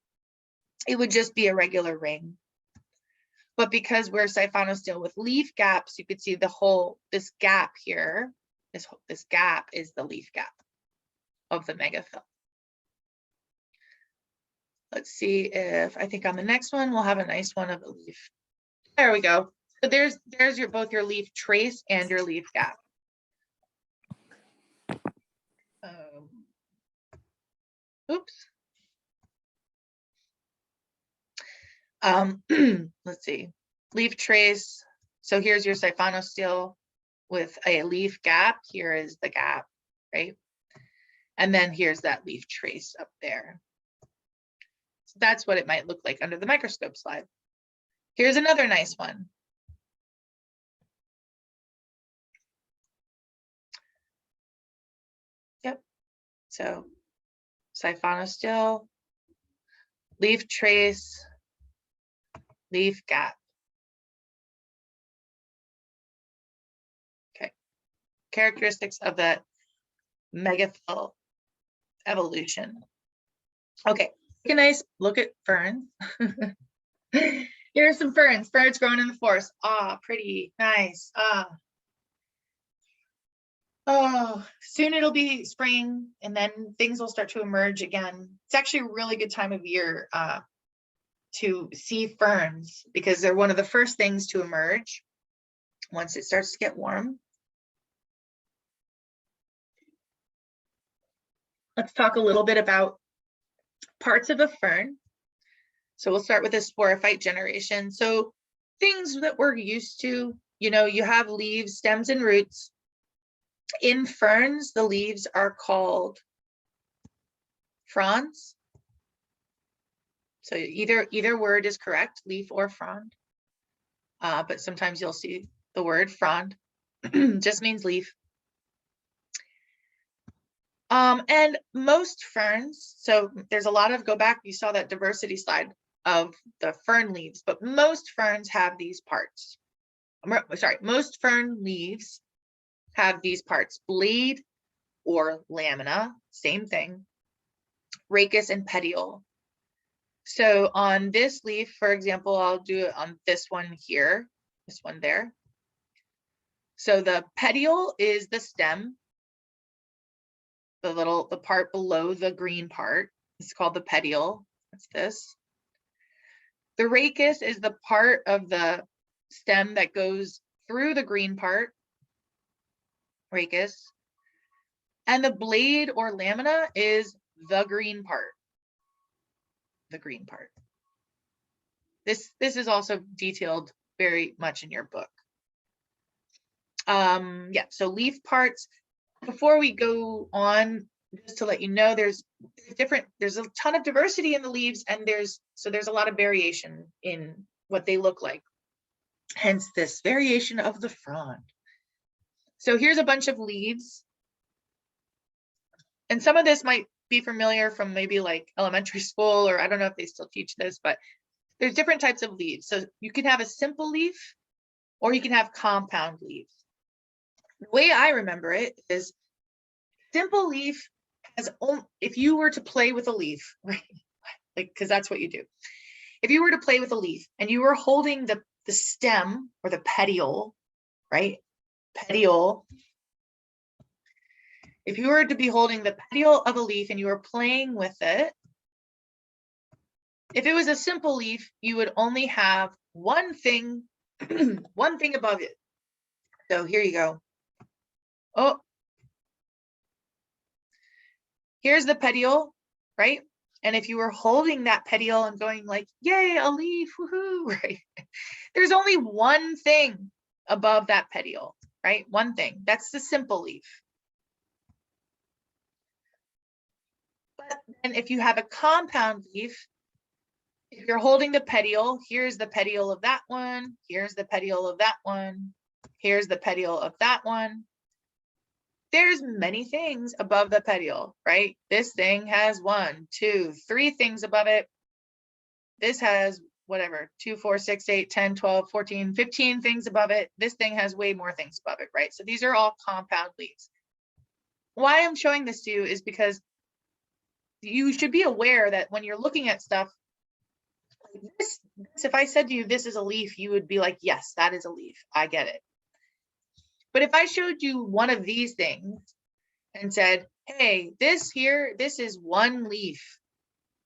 it would just be a regular ring. But because we're siphonostyl with leaf gaps, you could see the whole, this gap here, this gap is the leaf gap of the megaphyll. Let's see if, I think on the next one, we'll have a nice one of the leaf. There we go. So there's your both your leaf trace and your leaf gap. Oops. Let's see, leaf trace. So here's your siphonostyl with a leaf gap. Here is the gap, right? And then here's that leaf trace up there. So that's what it might look like under the microscope slide. Here's another nice one. Yep. So siphonostyl, leaf trace, leaf gap. Okay. Characteristics of that megaphyll evolution. Okay, take a nice look at ferns. Here are some ferns growing in the forest. Ah, pretty nice. Ah. Oh, soon it'll be spring and then things will start to emerge again. It's actually a really good time of year to see ferns because they're one of the first things to emerge once it starts to get warm. Let's talk a little bit about parts of a fern. So we'll start with the sporophyte generation. So things that we're used to, you know, you have leaves, stems, and roots. In ferns, the leaves are called fronds. So either word is correct, leaf or frond. But sometimes you'll see the word frond, just means leaf. And most ferns, so there's a lot of, go back, you saw that diversity slide of the fern leaves, but most ferns have these parts. Sorry, most fern leaves have these parts, blade or lamina, same thing, rachis and petiole. So on this leaf, for example, I'll do it on this one here, this one there. So the petiole is the stem, the part below the green part. It's called the petiole. That's this. The rachis is the part of the stem that goes through the green part, rachis. And the blade or lamina is the green part. The green part. This is also detailed very much in your book. Yeah, so leaf parts. Before we go on, just to let you know, there's a ton of diversity in the leaves, and there's a lot of variation in what they look like. Hence this variation of the frond. So here's a bunch of leaves. And some of this might be familiar from maybe like elementary school, or I don't know if they still teach this, but there's different types of leaves. So you can have a simple leaf or you can have compound leaves. The way I remember it is simple leaf has, if you were to play with a leaf, right? Like, because that's what you do. If you were to play with a leaf and you were holding the stem or the petiole, right? Petiole. If you were to be holding the petiole of a leaf and you were playing with it, if it was a simple leaf, you would only have one thing, one thing above it. So here you go. Oh, here's the petiole, right? And if you were holding that petiole and going like, yay, a leaf, woohoo, right? There's only one thing above that petiole, right? One thing. That's the simple leaf. But then if you have a compound leaf, if you're holding the petiole, here's the petiole of that one, here's the petiole of that one, here's the petiole of that one. There's many things above the petiole, right? This thing has 1, 2, 3 things above it. This has whatever, 2, 4, 6, 8, 10, 12, 14, 15 things above it. This thing has way more things above it, right? So these are all compound leaves. Why I'm showing this to you is because you should be aware that when you're looking at stuff, like this, if I said to you, this is a leaf, you would be like, yes, that is a leaf. I get it. But if I showed you one of these things and said, hey, this here, this is one leaf,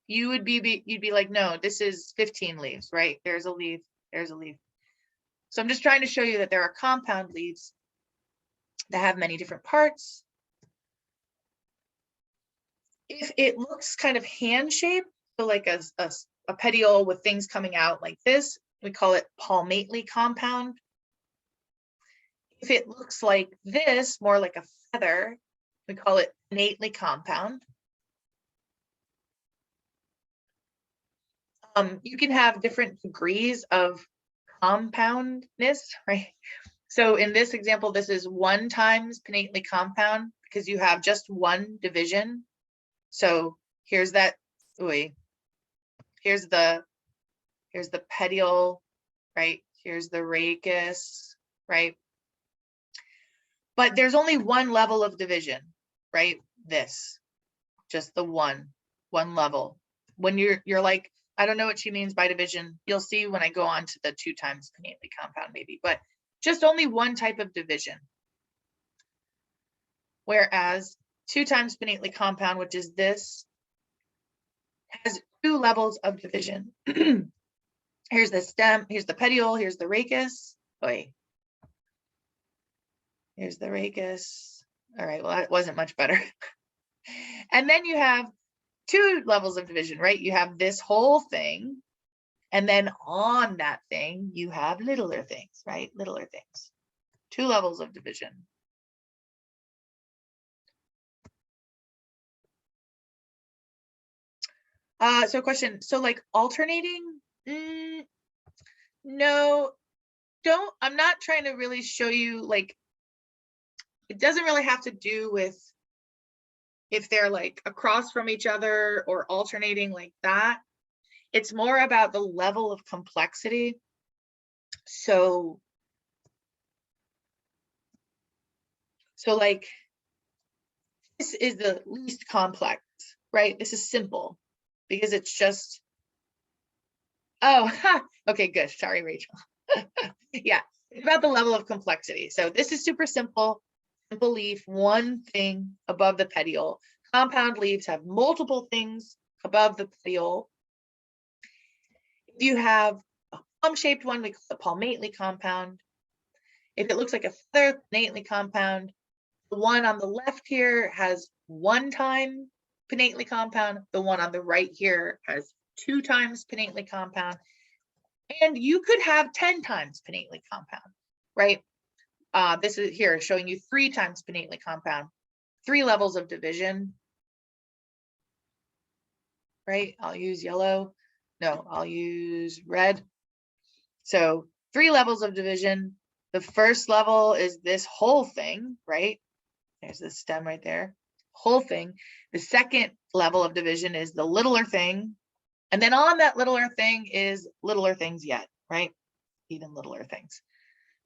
you'd be like, no, this is 15 leaves, right? There's a leaf, there's a leaf. So I'm just trying to show you that there are compound leaves that have many different parts. If it looks kind of hand-shaped, so like a petiole with things coming out like this, we call it palmately compound. If it looks like this, more like a feather, we call it pinnately compound. You can have different degrees of compoundness, right? So in this example, this is 1 times pinnately compound because you have just one division. So here's that, here's the petiole, right? Here's the rachis, right? But there's only one level of division, right? This, just the one level. When you're like, I don't know what she means by division. You'll see when I go on to the 2 times pinnately compound maybe, but just only one type of division. whereas 2 times pinnately compound, which is this, has 2 levels of division. Here's the stem, here's the petiole, here's the rachis. Wait. Here's the rachis. All right, well, that wasn't much better. And then you have 2 levels of division, right? You have this whole thing, and then on that thing, you have littler things, right? Littler things. 2 levels of division. So question, so like alternating? No, I'm not trying to really show you, like, it doesn't really have to do with if they're like across from each other or alternating like that. It's more about the level of complexity. So like, this is the least complex, right? This is simple because it's just, oh, okay, good. Sorry, Rachel. Yeah, it's about the level of complexity. So this is super simple, simple leaf, one thing above the petiole. Compound leaves have multiple things above the petiole. If you have a palm-shaped one, we call it palmately compound. If it looks like a feather, pinnately compound. The one on the left here has 1 time pinnately compound. The one on the right here has 2 times pinnately compound. And you could have 10 times pinnately compound, right? This is here showing you 3 times pinnately compound, 3 levels of division, right? I'll use yellow. No, I'll use red. So 3 levels of division. The first level is this whole thing, right? There's the stem right there, whole thing. The second level of division is the littler thing. And then on that littler thing is littler things yet, right? Even littler things.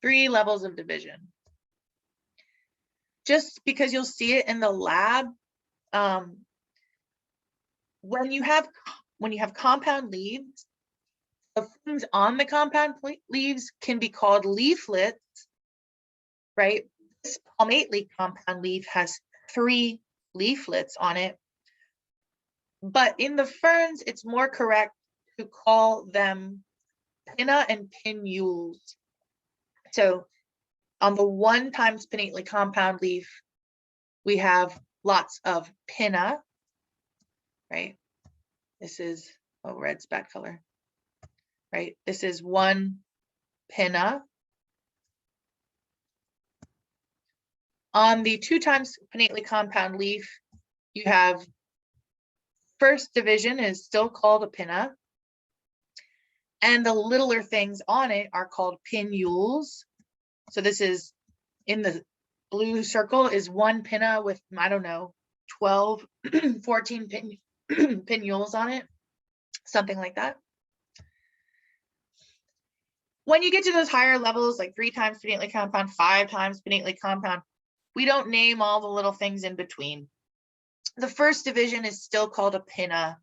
3 levels of division. Just because you'll see it in the lab, when you have compound leaves, the things on the compound leaves can be called leaflets, right? This palmately compound leaf has 3 leaflets on it. But in the ferns, it's more correct to call them pinna and pinnules. So on the 1 times pinnately compound leaf, we have lots of pinna, right? This is, oh, red's bad color, right? This is 1 pinna. On the 2 times pinnately compound leaf, you have first division is still called a pinna. And the littler things on it are called pinnules. So this is, in the blue circle is 1 pinna with, I don't know, 12, 14 pinnules on it, something like that. When you get to those higher levels, like 3 times pinnately compound, 5 times pinnately compound, we don't name all the little things in between. The first division is still called a pinna,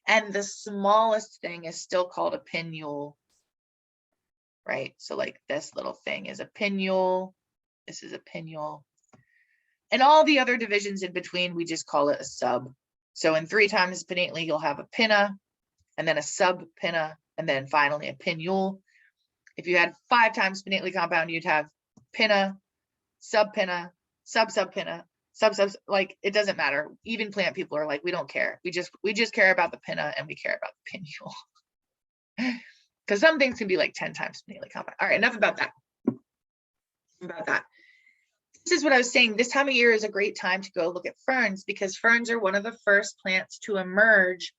and the smallest thing is still called a pinnule, right? So like this little thing is a pinnule, this is a pinnule. And all the other divisions in between, we just call it a sub. So in 3 times pinnately, you'll have a pinna, and then a sub pinna, and then finally a pinnule. If you had 5 times pinnately compound, you'd have pinna, sub pinna, sub pinna, sub, like, it doesn't matter. Even plant people are like, we don't care. We just care about the pinna, and we care about the pinnule. Because some things can be like 10 times pinnately compound. All right, enough about that. This is what I was saying. This time of year is a great time to go look at ferns, because ferns are one of the first plants to emerge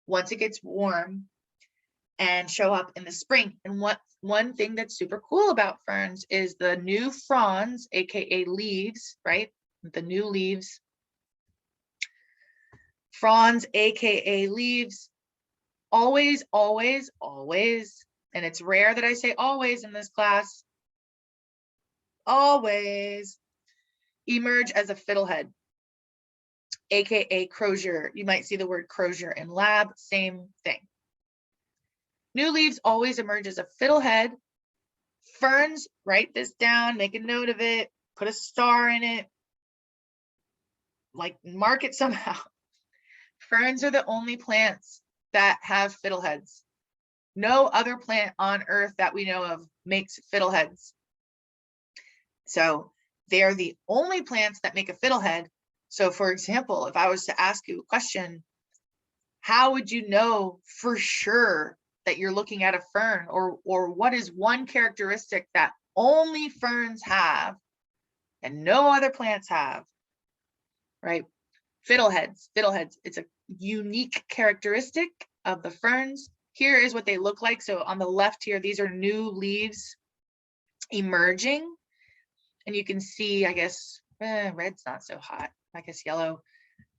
once it gets warm and show up in the spring. And one thing that's super cool about ferns is the new fronds, aka leaves, right? The new leaves. Fronds, aka leaves, always, always, always, and it's rare that I say always in this class, always emerge as a fiddlehead, aka crozier. You might see the word crozier in lab, same thing. New leaves always emerge as a fiddlehead. Ferns, write this down, make a note of it, put a star in it. like mark it somehow. Ferns are the only plants that have fiddleheads. No other plant on earth that we know of makes fiddleheads. So they're the only plants that make a fiddlehead. So for example, if I was to ask you a question, how would you know for sure that you're looking at a fern, or what is one characteristic that only ferns have and no other plants have, right? Fiddleheads, it's a unique characteristic of the ferns. Here is what they look like. So on the left here, these are new leaves emerging. And you can see, I guess, red's not so hot. I guess yellow.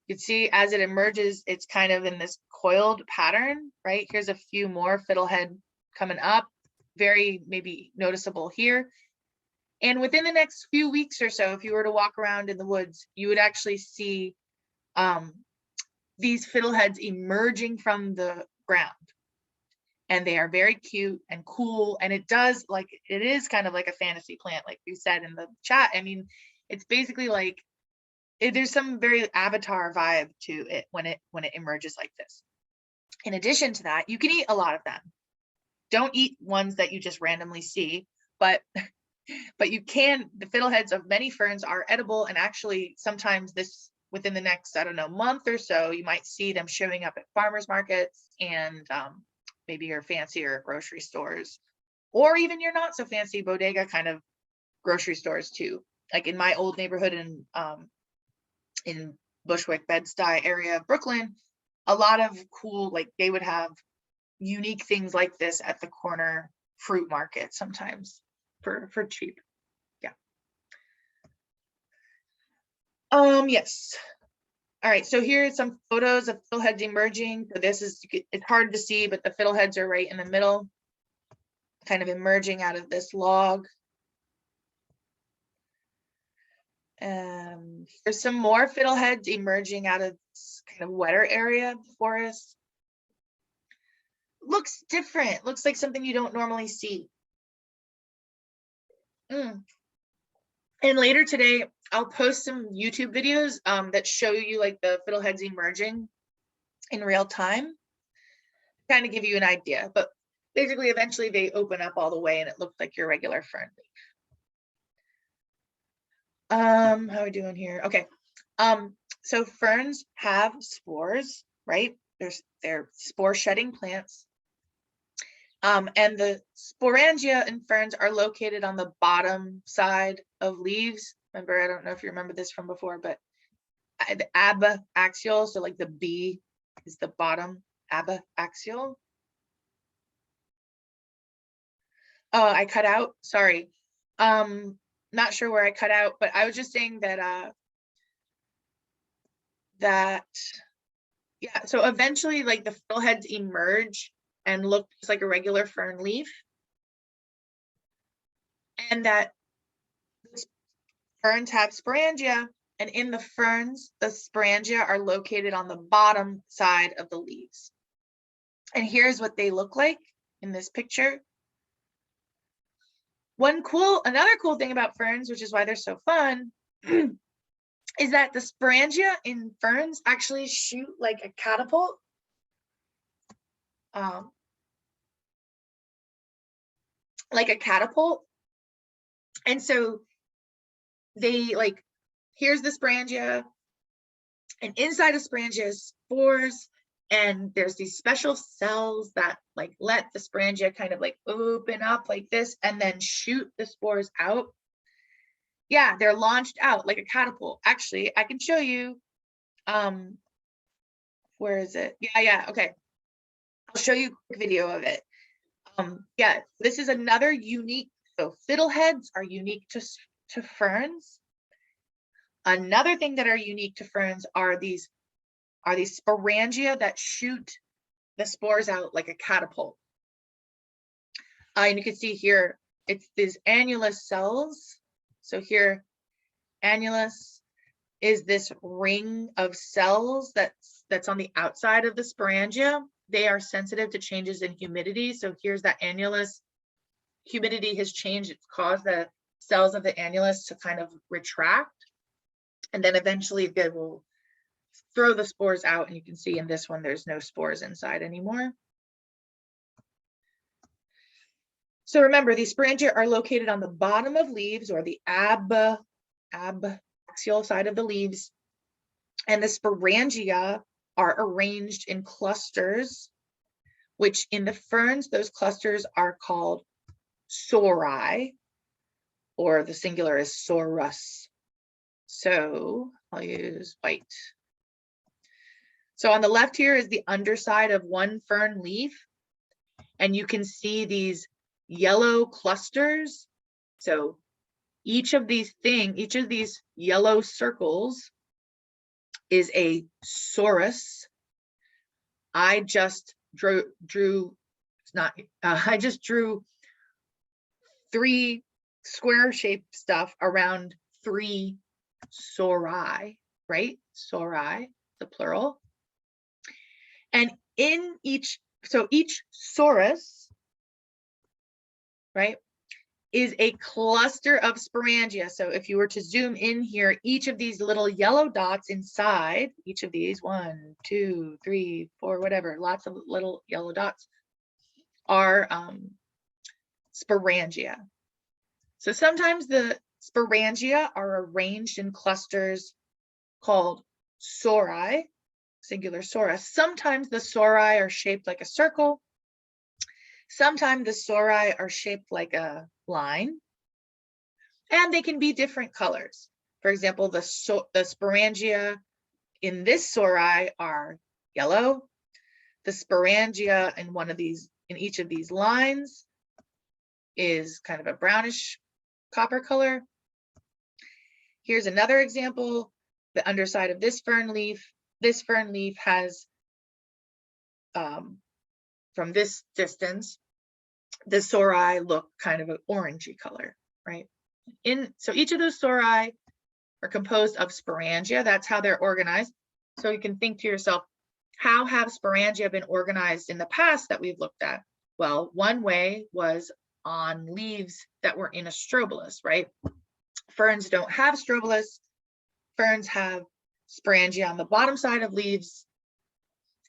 You can see as it emerges, it's kind of in this coiled pattern, right? Here's a few more fiddlehead coming up, very maybe noticeable here. And within the next few weeks or so, if you were to walk around in the woods, you would actually see these fiddleheads emerging from the ground. And they are very cute and cool. And it is kind of like a fantasy plant, like we said in the chat. I mean, it's basically like, there's some very Avatar vibe to it when it emerges like this. In addition to that, you can eat a lot of them. Don't eat ones that you just randomly see, but you can. The fiddleheads of many ferns are edible, and actually sometimes within the next, I don't know, month or so, you might see them showing up at farmers markets and maybe your fancier grocery stores, or even your not so fancy bodega kind of grocery stores too. Like in my old neighborhood in Bushwick, Bed-Stuy area of Brooklyn, a lot of cool, like they would have unique things like this at the corner fruit market sometimes for cheap. Yeah. Yes. All right, so here are some photos of fiddleheads emerging. So this is, it's hard to see, but the fiddleheads are right in the middle, kind of emerging out of this log. There's some more fiddleheads emerging out of this kind of wetter area of the forest. Looks different, looks like something you don't normally see. And later today, I'll post some YouTube videos that show you like the fiddleheads emerging in real time, kind of give you an idea. But basically, eventually they open up all the way and it looks like your regular fern leaf. How are we doing here? Okay. So ferns have spores, right? They're spore shedding plants. And the sporangia in ferns are located on the bottom side of leaves. Remember, I don't know if you remember this from before, but the abaxial, so like the B is the bottom, abaxial. Oh, I cut out, sorry. Not sure where I cut out, but I was just saying that yeah, so eventually like the fiddleheads emerge and look just like a regular fern leaf, and that ferns have sporangia, and in the ferns the sporangia are located on the bottom side of the leaves. And here's what they look like in this picture. Another cool thing about ferns, which is why they're so fun, is that the sporangia in ferns actually shoot like a catapult. Like a catapult. And so they like, here's the sporangia, and inside of sporangia is spores, and there's these special cells that like let the sporangia kind of like open up like this and then shoot the spores out. Yeah, they're launched out like a catapult. Actually, I can show you. Where is it? Yeah, okay. I'll show you a quick video of it. Yeah, this is another unique, so fiddleheads are unique to ferns. Another thing that are unique to ferns are these sporangia that shoot the spores out like a catapult. And you can see here, it's these annulus cells. So here, annulus is this ring of cells that's on the outside of the sporangia. They are sensitive to changes in humidity. So here's that annulus. Humidity has changed. It's caused the cells of the annulus to kind of retract. And then eventually they will throw the spores out, and you can see in this one, there's no spores inside anymore. So remember, these sporangia are located on the bottom of leaves, or the abaxial side of the leaves. And the sporangia are arranged in clusters, which in the ferns, those clusters are called sori, or the singular is sorus. So I'll use white. So on the left here is the underside of one fern leaf, and you can see these yellow clusters. So each of these yellow circles is a sorus. I just drew 3 square shaped stuff around 3 sori, right? Sori, the plural. And in each sorus, right, is a cluster of sporangia. So if you were to zoom in here, each of these little yellow dots inside, each of these, 1, 2, 3, 4, whatever, lots of little yellow dots, are sporangia. So sometimes the sporangia are arranged in clusters called sori, singular sorus. Sometimes the sori are shaped like a circle. Sometimes the sori are shaped like a line, and they can be different colors. For example, the sporangia in this sori are yellow. The sporangia in each of these lines is kind of a brownish copper color. Here's another example. The underside of this fern leaf. This fern leaf has, from this distance, the sori look kind of an orangey color, right? So each of those sori are composed of sporangia. That's how they're organized. So you can think to yourself, how have sporangia been organized in the past that we've looked at? Well, one way was on leaves that were in a strobolus, right? Ferns don't have strobolus. Ferns have sporangia on the bottom side of leaves,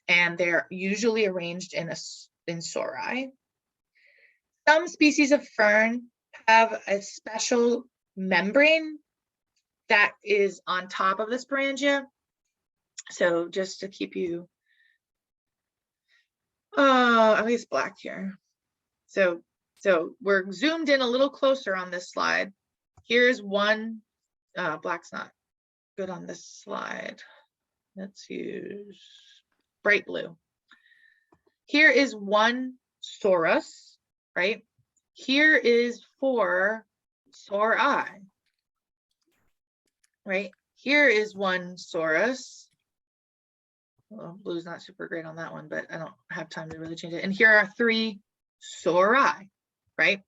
and they're usually arranged in sori. Some species of fern have a special membrane that is on top of the sporangia. So just to keep you, at least black here. So we're zoomed in a little closer on this slide. Here's one, black's not good on this slide. Let's use bright blue. Here is one sorus, right? Here is 4 sori, right? Here is one sorus. Well, blue's not super great on that one, but I don't have time to really change it. And here are 3 sori, right?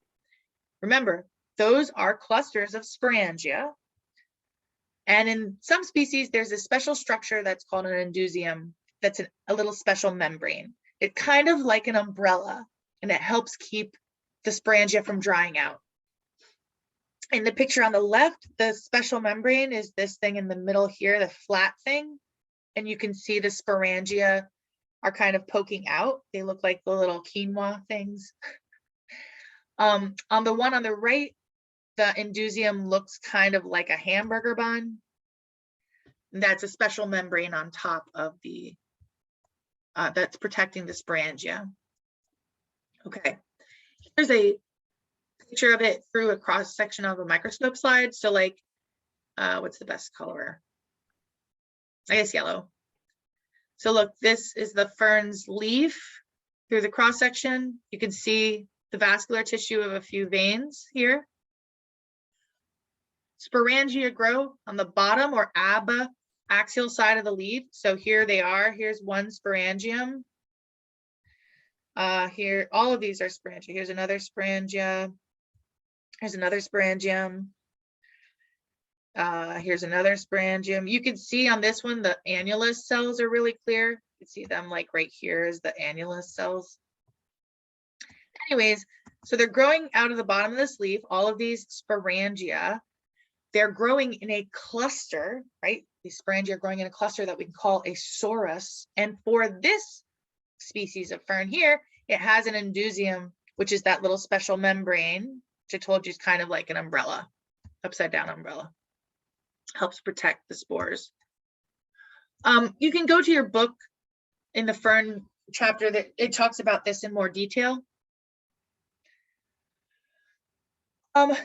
Remember, those are clusters of sporangia. And in some species, there's a special structure that's called an indusium. That's a little special membrane. It's kind of like an umbrella, and it helps keep the sporangia from drying out. In the picture on the left, the special membrane is this thing in the middle here, the flat thing. And you can see the sporangia are kind of poking out. They look like the little quinoa things. On the one on the right, the indusium looks kind of like a hamburger bun. That's a special membrane on top of the, that's protecting the sporangia. Okay, here's a picture of it through a cross section of a microscope slide. So like, what's the best color? I guess yellow. So look, this is the fern's leaf. Through the cross section, you can see the vascular tissue of a few veins here. Sporangia grow on the bottom or abaxial side of the leaf. So here they are. Here's one sporangium. Here, all of these are sporangia. Here's another sporangia. Here's another sporangium. Here's another sporangium. You can see on this one, the annulus cells are really clear. You can see them like right here is the annulus cells. Anyways, so they're growing out of the bottom of this leaf, all of these sporangia. They're growing in a cluster, right? These sporangia are growing in a cluster that we can call a sorus. And for this species of fern here, it has an indusium, which is that little special membrane, which I told you is kind of like an umbrella, upside down umbrella. Helps protect the spores. You can go to your book in the fern chapter that it talks about this in more detail.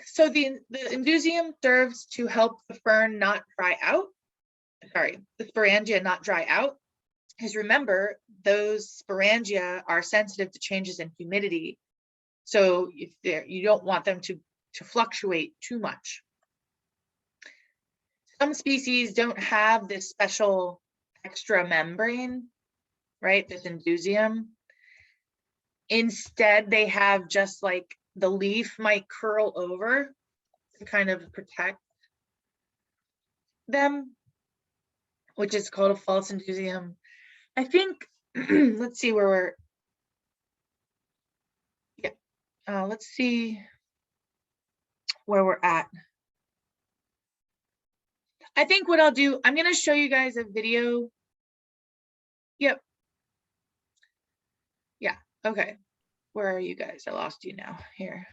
So the indusium serves to help the fern not dry out. Sorry, the sporangia not dry out. Because remember, those sporangia are sensitive to changes in humidity. So if you don't want them to fluctuate too much. Some species don't have this special extra membrane, right? This indusium. Instead, they have just like the leaf might curl over to kind of protect them, which is called a false indusium. I think, let's see where we're, let's see where we're at. I think what I'll do, I'm going to show you guys a video. Yep. Yeah, okay. Where are you guys? I lost you now here.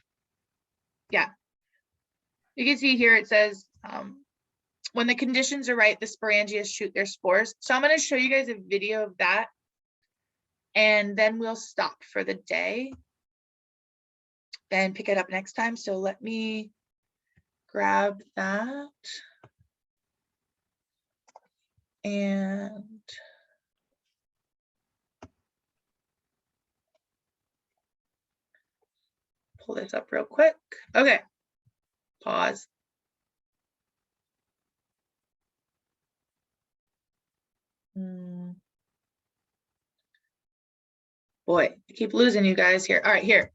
Yeah. You can see here it says, when the conditions are right, the sporangia shoot their spores. So I'm going to show you guys a video of that. And then we'll stop for the day and pick it up next time. So let me grab that. And pull this up real quick. Okay, pause. Boy, I keep losing you guys here. All right, here,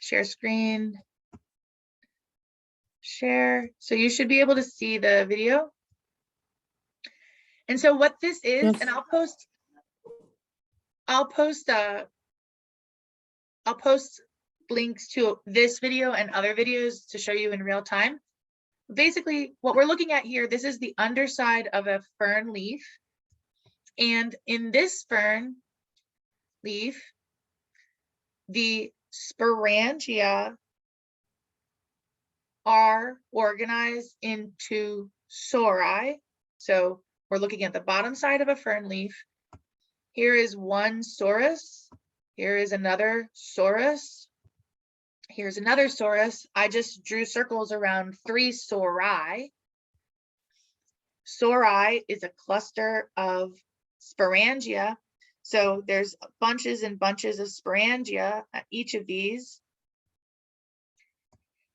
share screen. Share. So you should be able to see the video. And so what this is, Yes. and I'll post links to this video and other videos to show you in real time. Basically, what we're looking at here, this is the underside of a fern leaf. And in this fern leaf, the sporangia are organized into sori. So we're looking at the bottom side of a fern leaf. Here is one sorus. Here is another sorus. Here's another sorus. I just drew circles around 3 sori. Sori is a cluster of sporangia. So there's bunches and bunches of sporangia at each of these.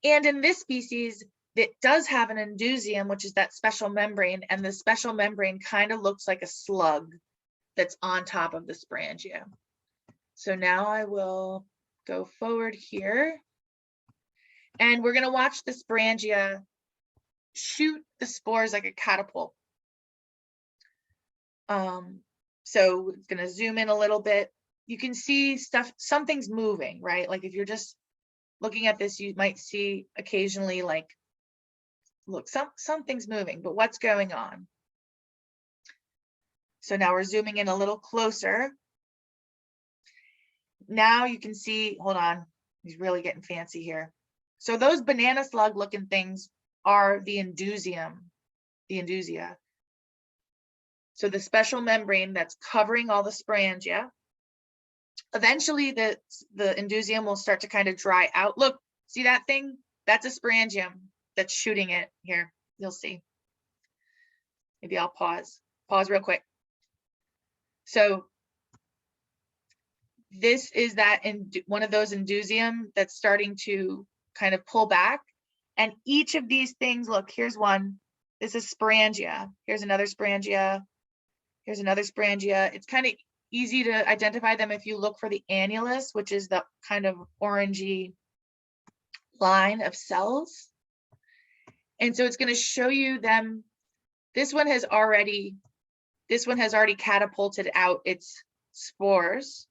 And in this species, it does have an indusium, which is that special membrane, and the special membrane kind of looks like a slug that's on top of the sporangia. So now I will go forward here, and we're going to watch the sporangia shoot the spores like a catapult. So it's going to zoom in a little bit. You can see stuff, something's moving, right? Like if you're just looking at this, you might see occasionally like, look, something's moving, but what's going on? So now we're zooming in a little closer. Now you can see, hold on, he's really getting fancy here. So those banana slug looking things are the indusium, the indusia. So the special membrane that's covering all the sporangia. Eventually the indusium will start to kind of dry out. Look, see that thing? That's a sporangium that's shooting it here. You'll see. Maybe I'll pause real quick. So this is that one of those indusium that's starting to kind of pull back. And each of these things, look, here's one. This is sporangia. Here's another sporangia. Here's another sporangia. It's kind of easy to identify them if you look for the annulus, which is the kind of orangey line of cells. And so it's going to show you them. This one has already catapulted out its spores.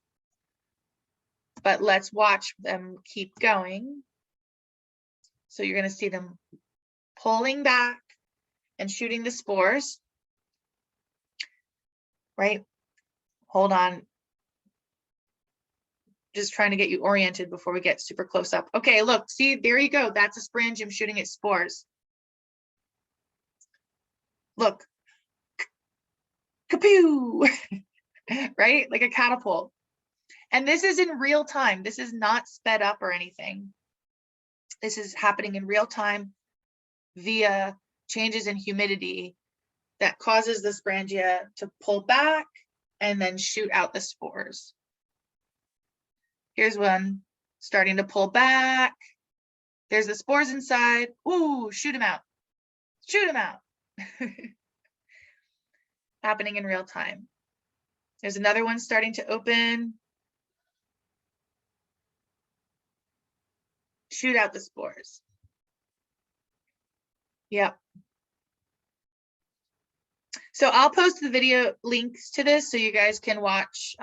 But let's watch them keep going. So you're going to see them pulling back and shooting the spores. right? Hold on. Just trying to get you oriented before we get super close up. Okay, look, see, there you go. That's a sporangium shooting its spores. Look. Kapew! Right? Like a catapult. And this is in real time. This is not sped up or anything. This is happening in real time via changes in humidity that causes the sporangia to pull back and then shoot out the spores. Here's one starting to pull back. There's the spores inside. Ooh, shoot them out. Shoot them out. Happening in real time. There's another one starting to open. Shoot out the spores. Yep. So I'll post the video links to this so you guys can watch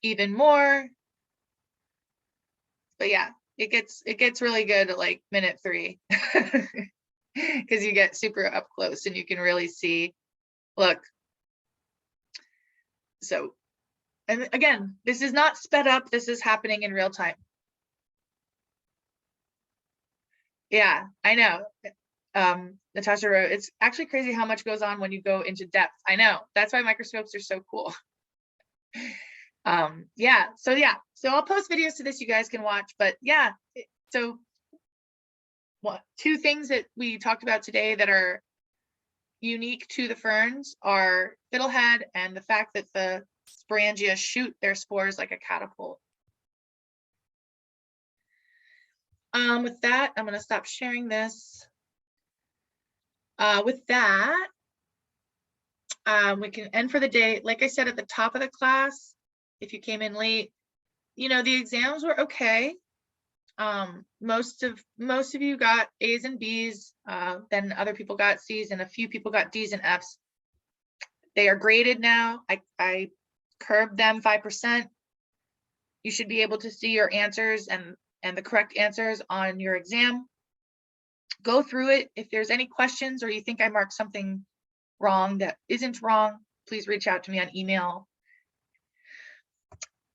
even more. But yeah, it gets really good at like minute 3 because you get super up close and you can really see. Look. So, and again, this is not sped up. This is happening in real time. Yeah, I know. Natasha wrote, it's actually crazy how much goes on when you go into depth. I know. That's why microscopes are so cool. Yeah, so I'll post videos to this you guys can watch, but yeah, so what 2 things that we talked about today that are unique to the ferns are fiddlehead and the fact that the sporangia shoot their spores like a catapult. With that, I'm going to stop sharing this. With that, we can end for the day. Like I said at the top of the class, if you came in late, you know, the exams were okay. Most of you got A's and B's, then other people got C's and a few people got D's and F's. They are graded now. I curbed them 5%. You should be able to see your answers and the correct answers on your exam. Go through it. If there's any questions or you think I marked something wrong that isn't wrong, please reach out to me on email.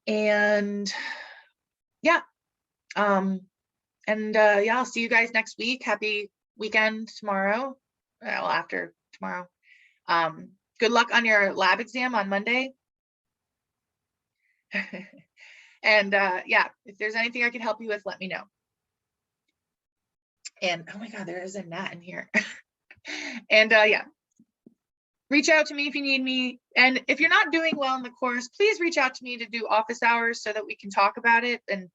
And yeah, yeah, I'll see you guys next week. Happy weekend tomorrow. Well, after tomorrow. Good luck on your lab exam on Monday. And yeah, if there's anything I can help you with, let me know. And oh my God, there is a gnat in here. And yeah, reach out to me if you need me. And if you're not doing well in the course, please reach out to me to do office hours so that we can talk about it and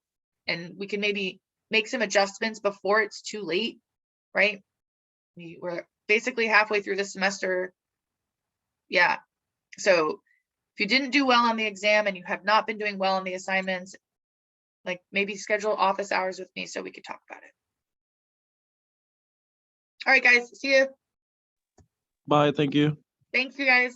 we can maybe make some adjustments before it's too late, right? We're basically halfway through the semester. Yeah, so if you didn't do well on the exam and you have not been doing well on the assignments, like maybe schedule office hours with me so we could talk about it. All right, guys, see you. Bye, thank you. Thanks, you guys.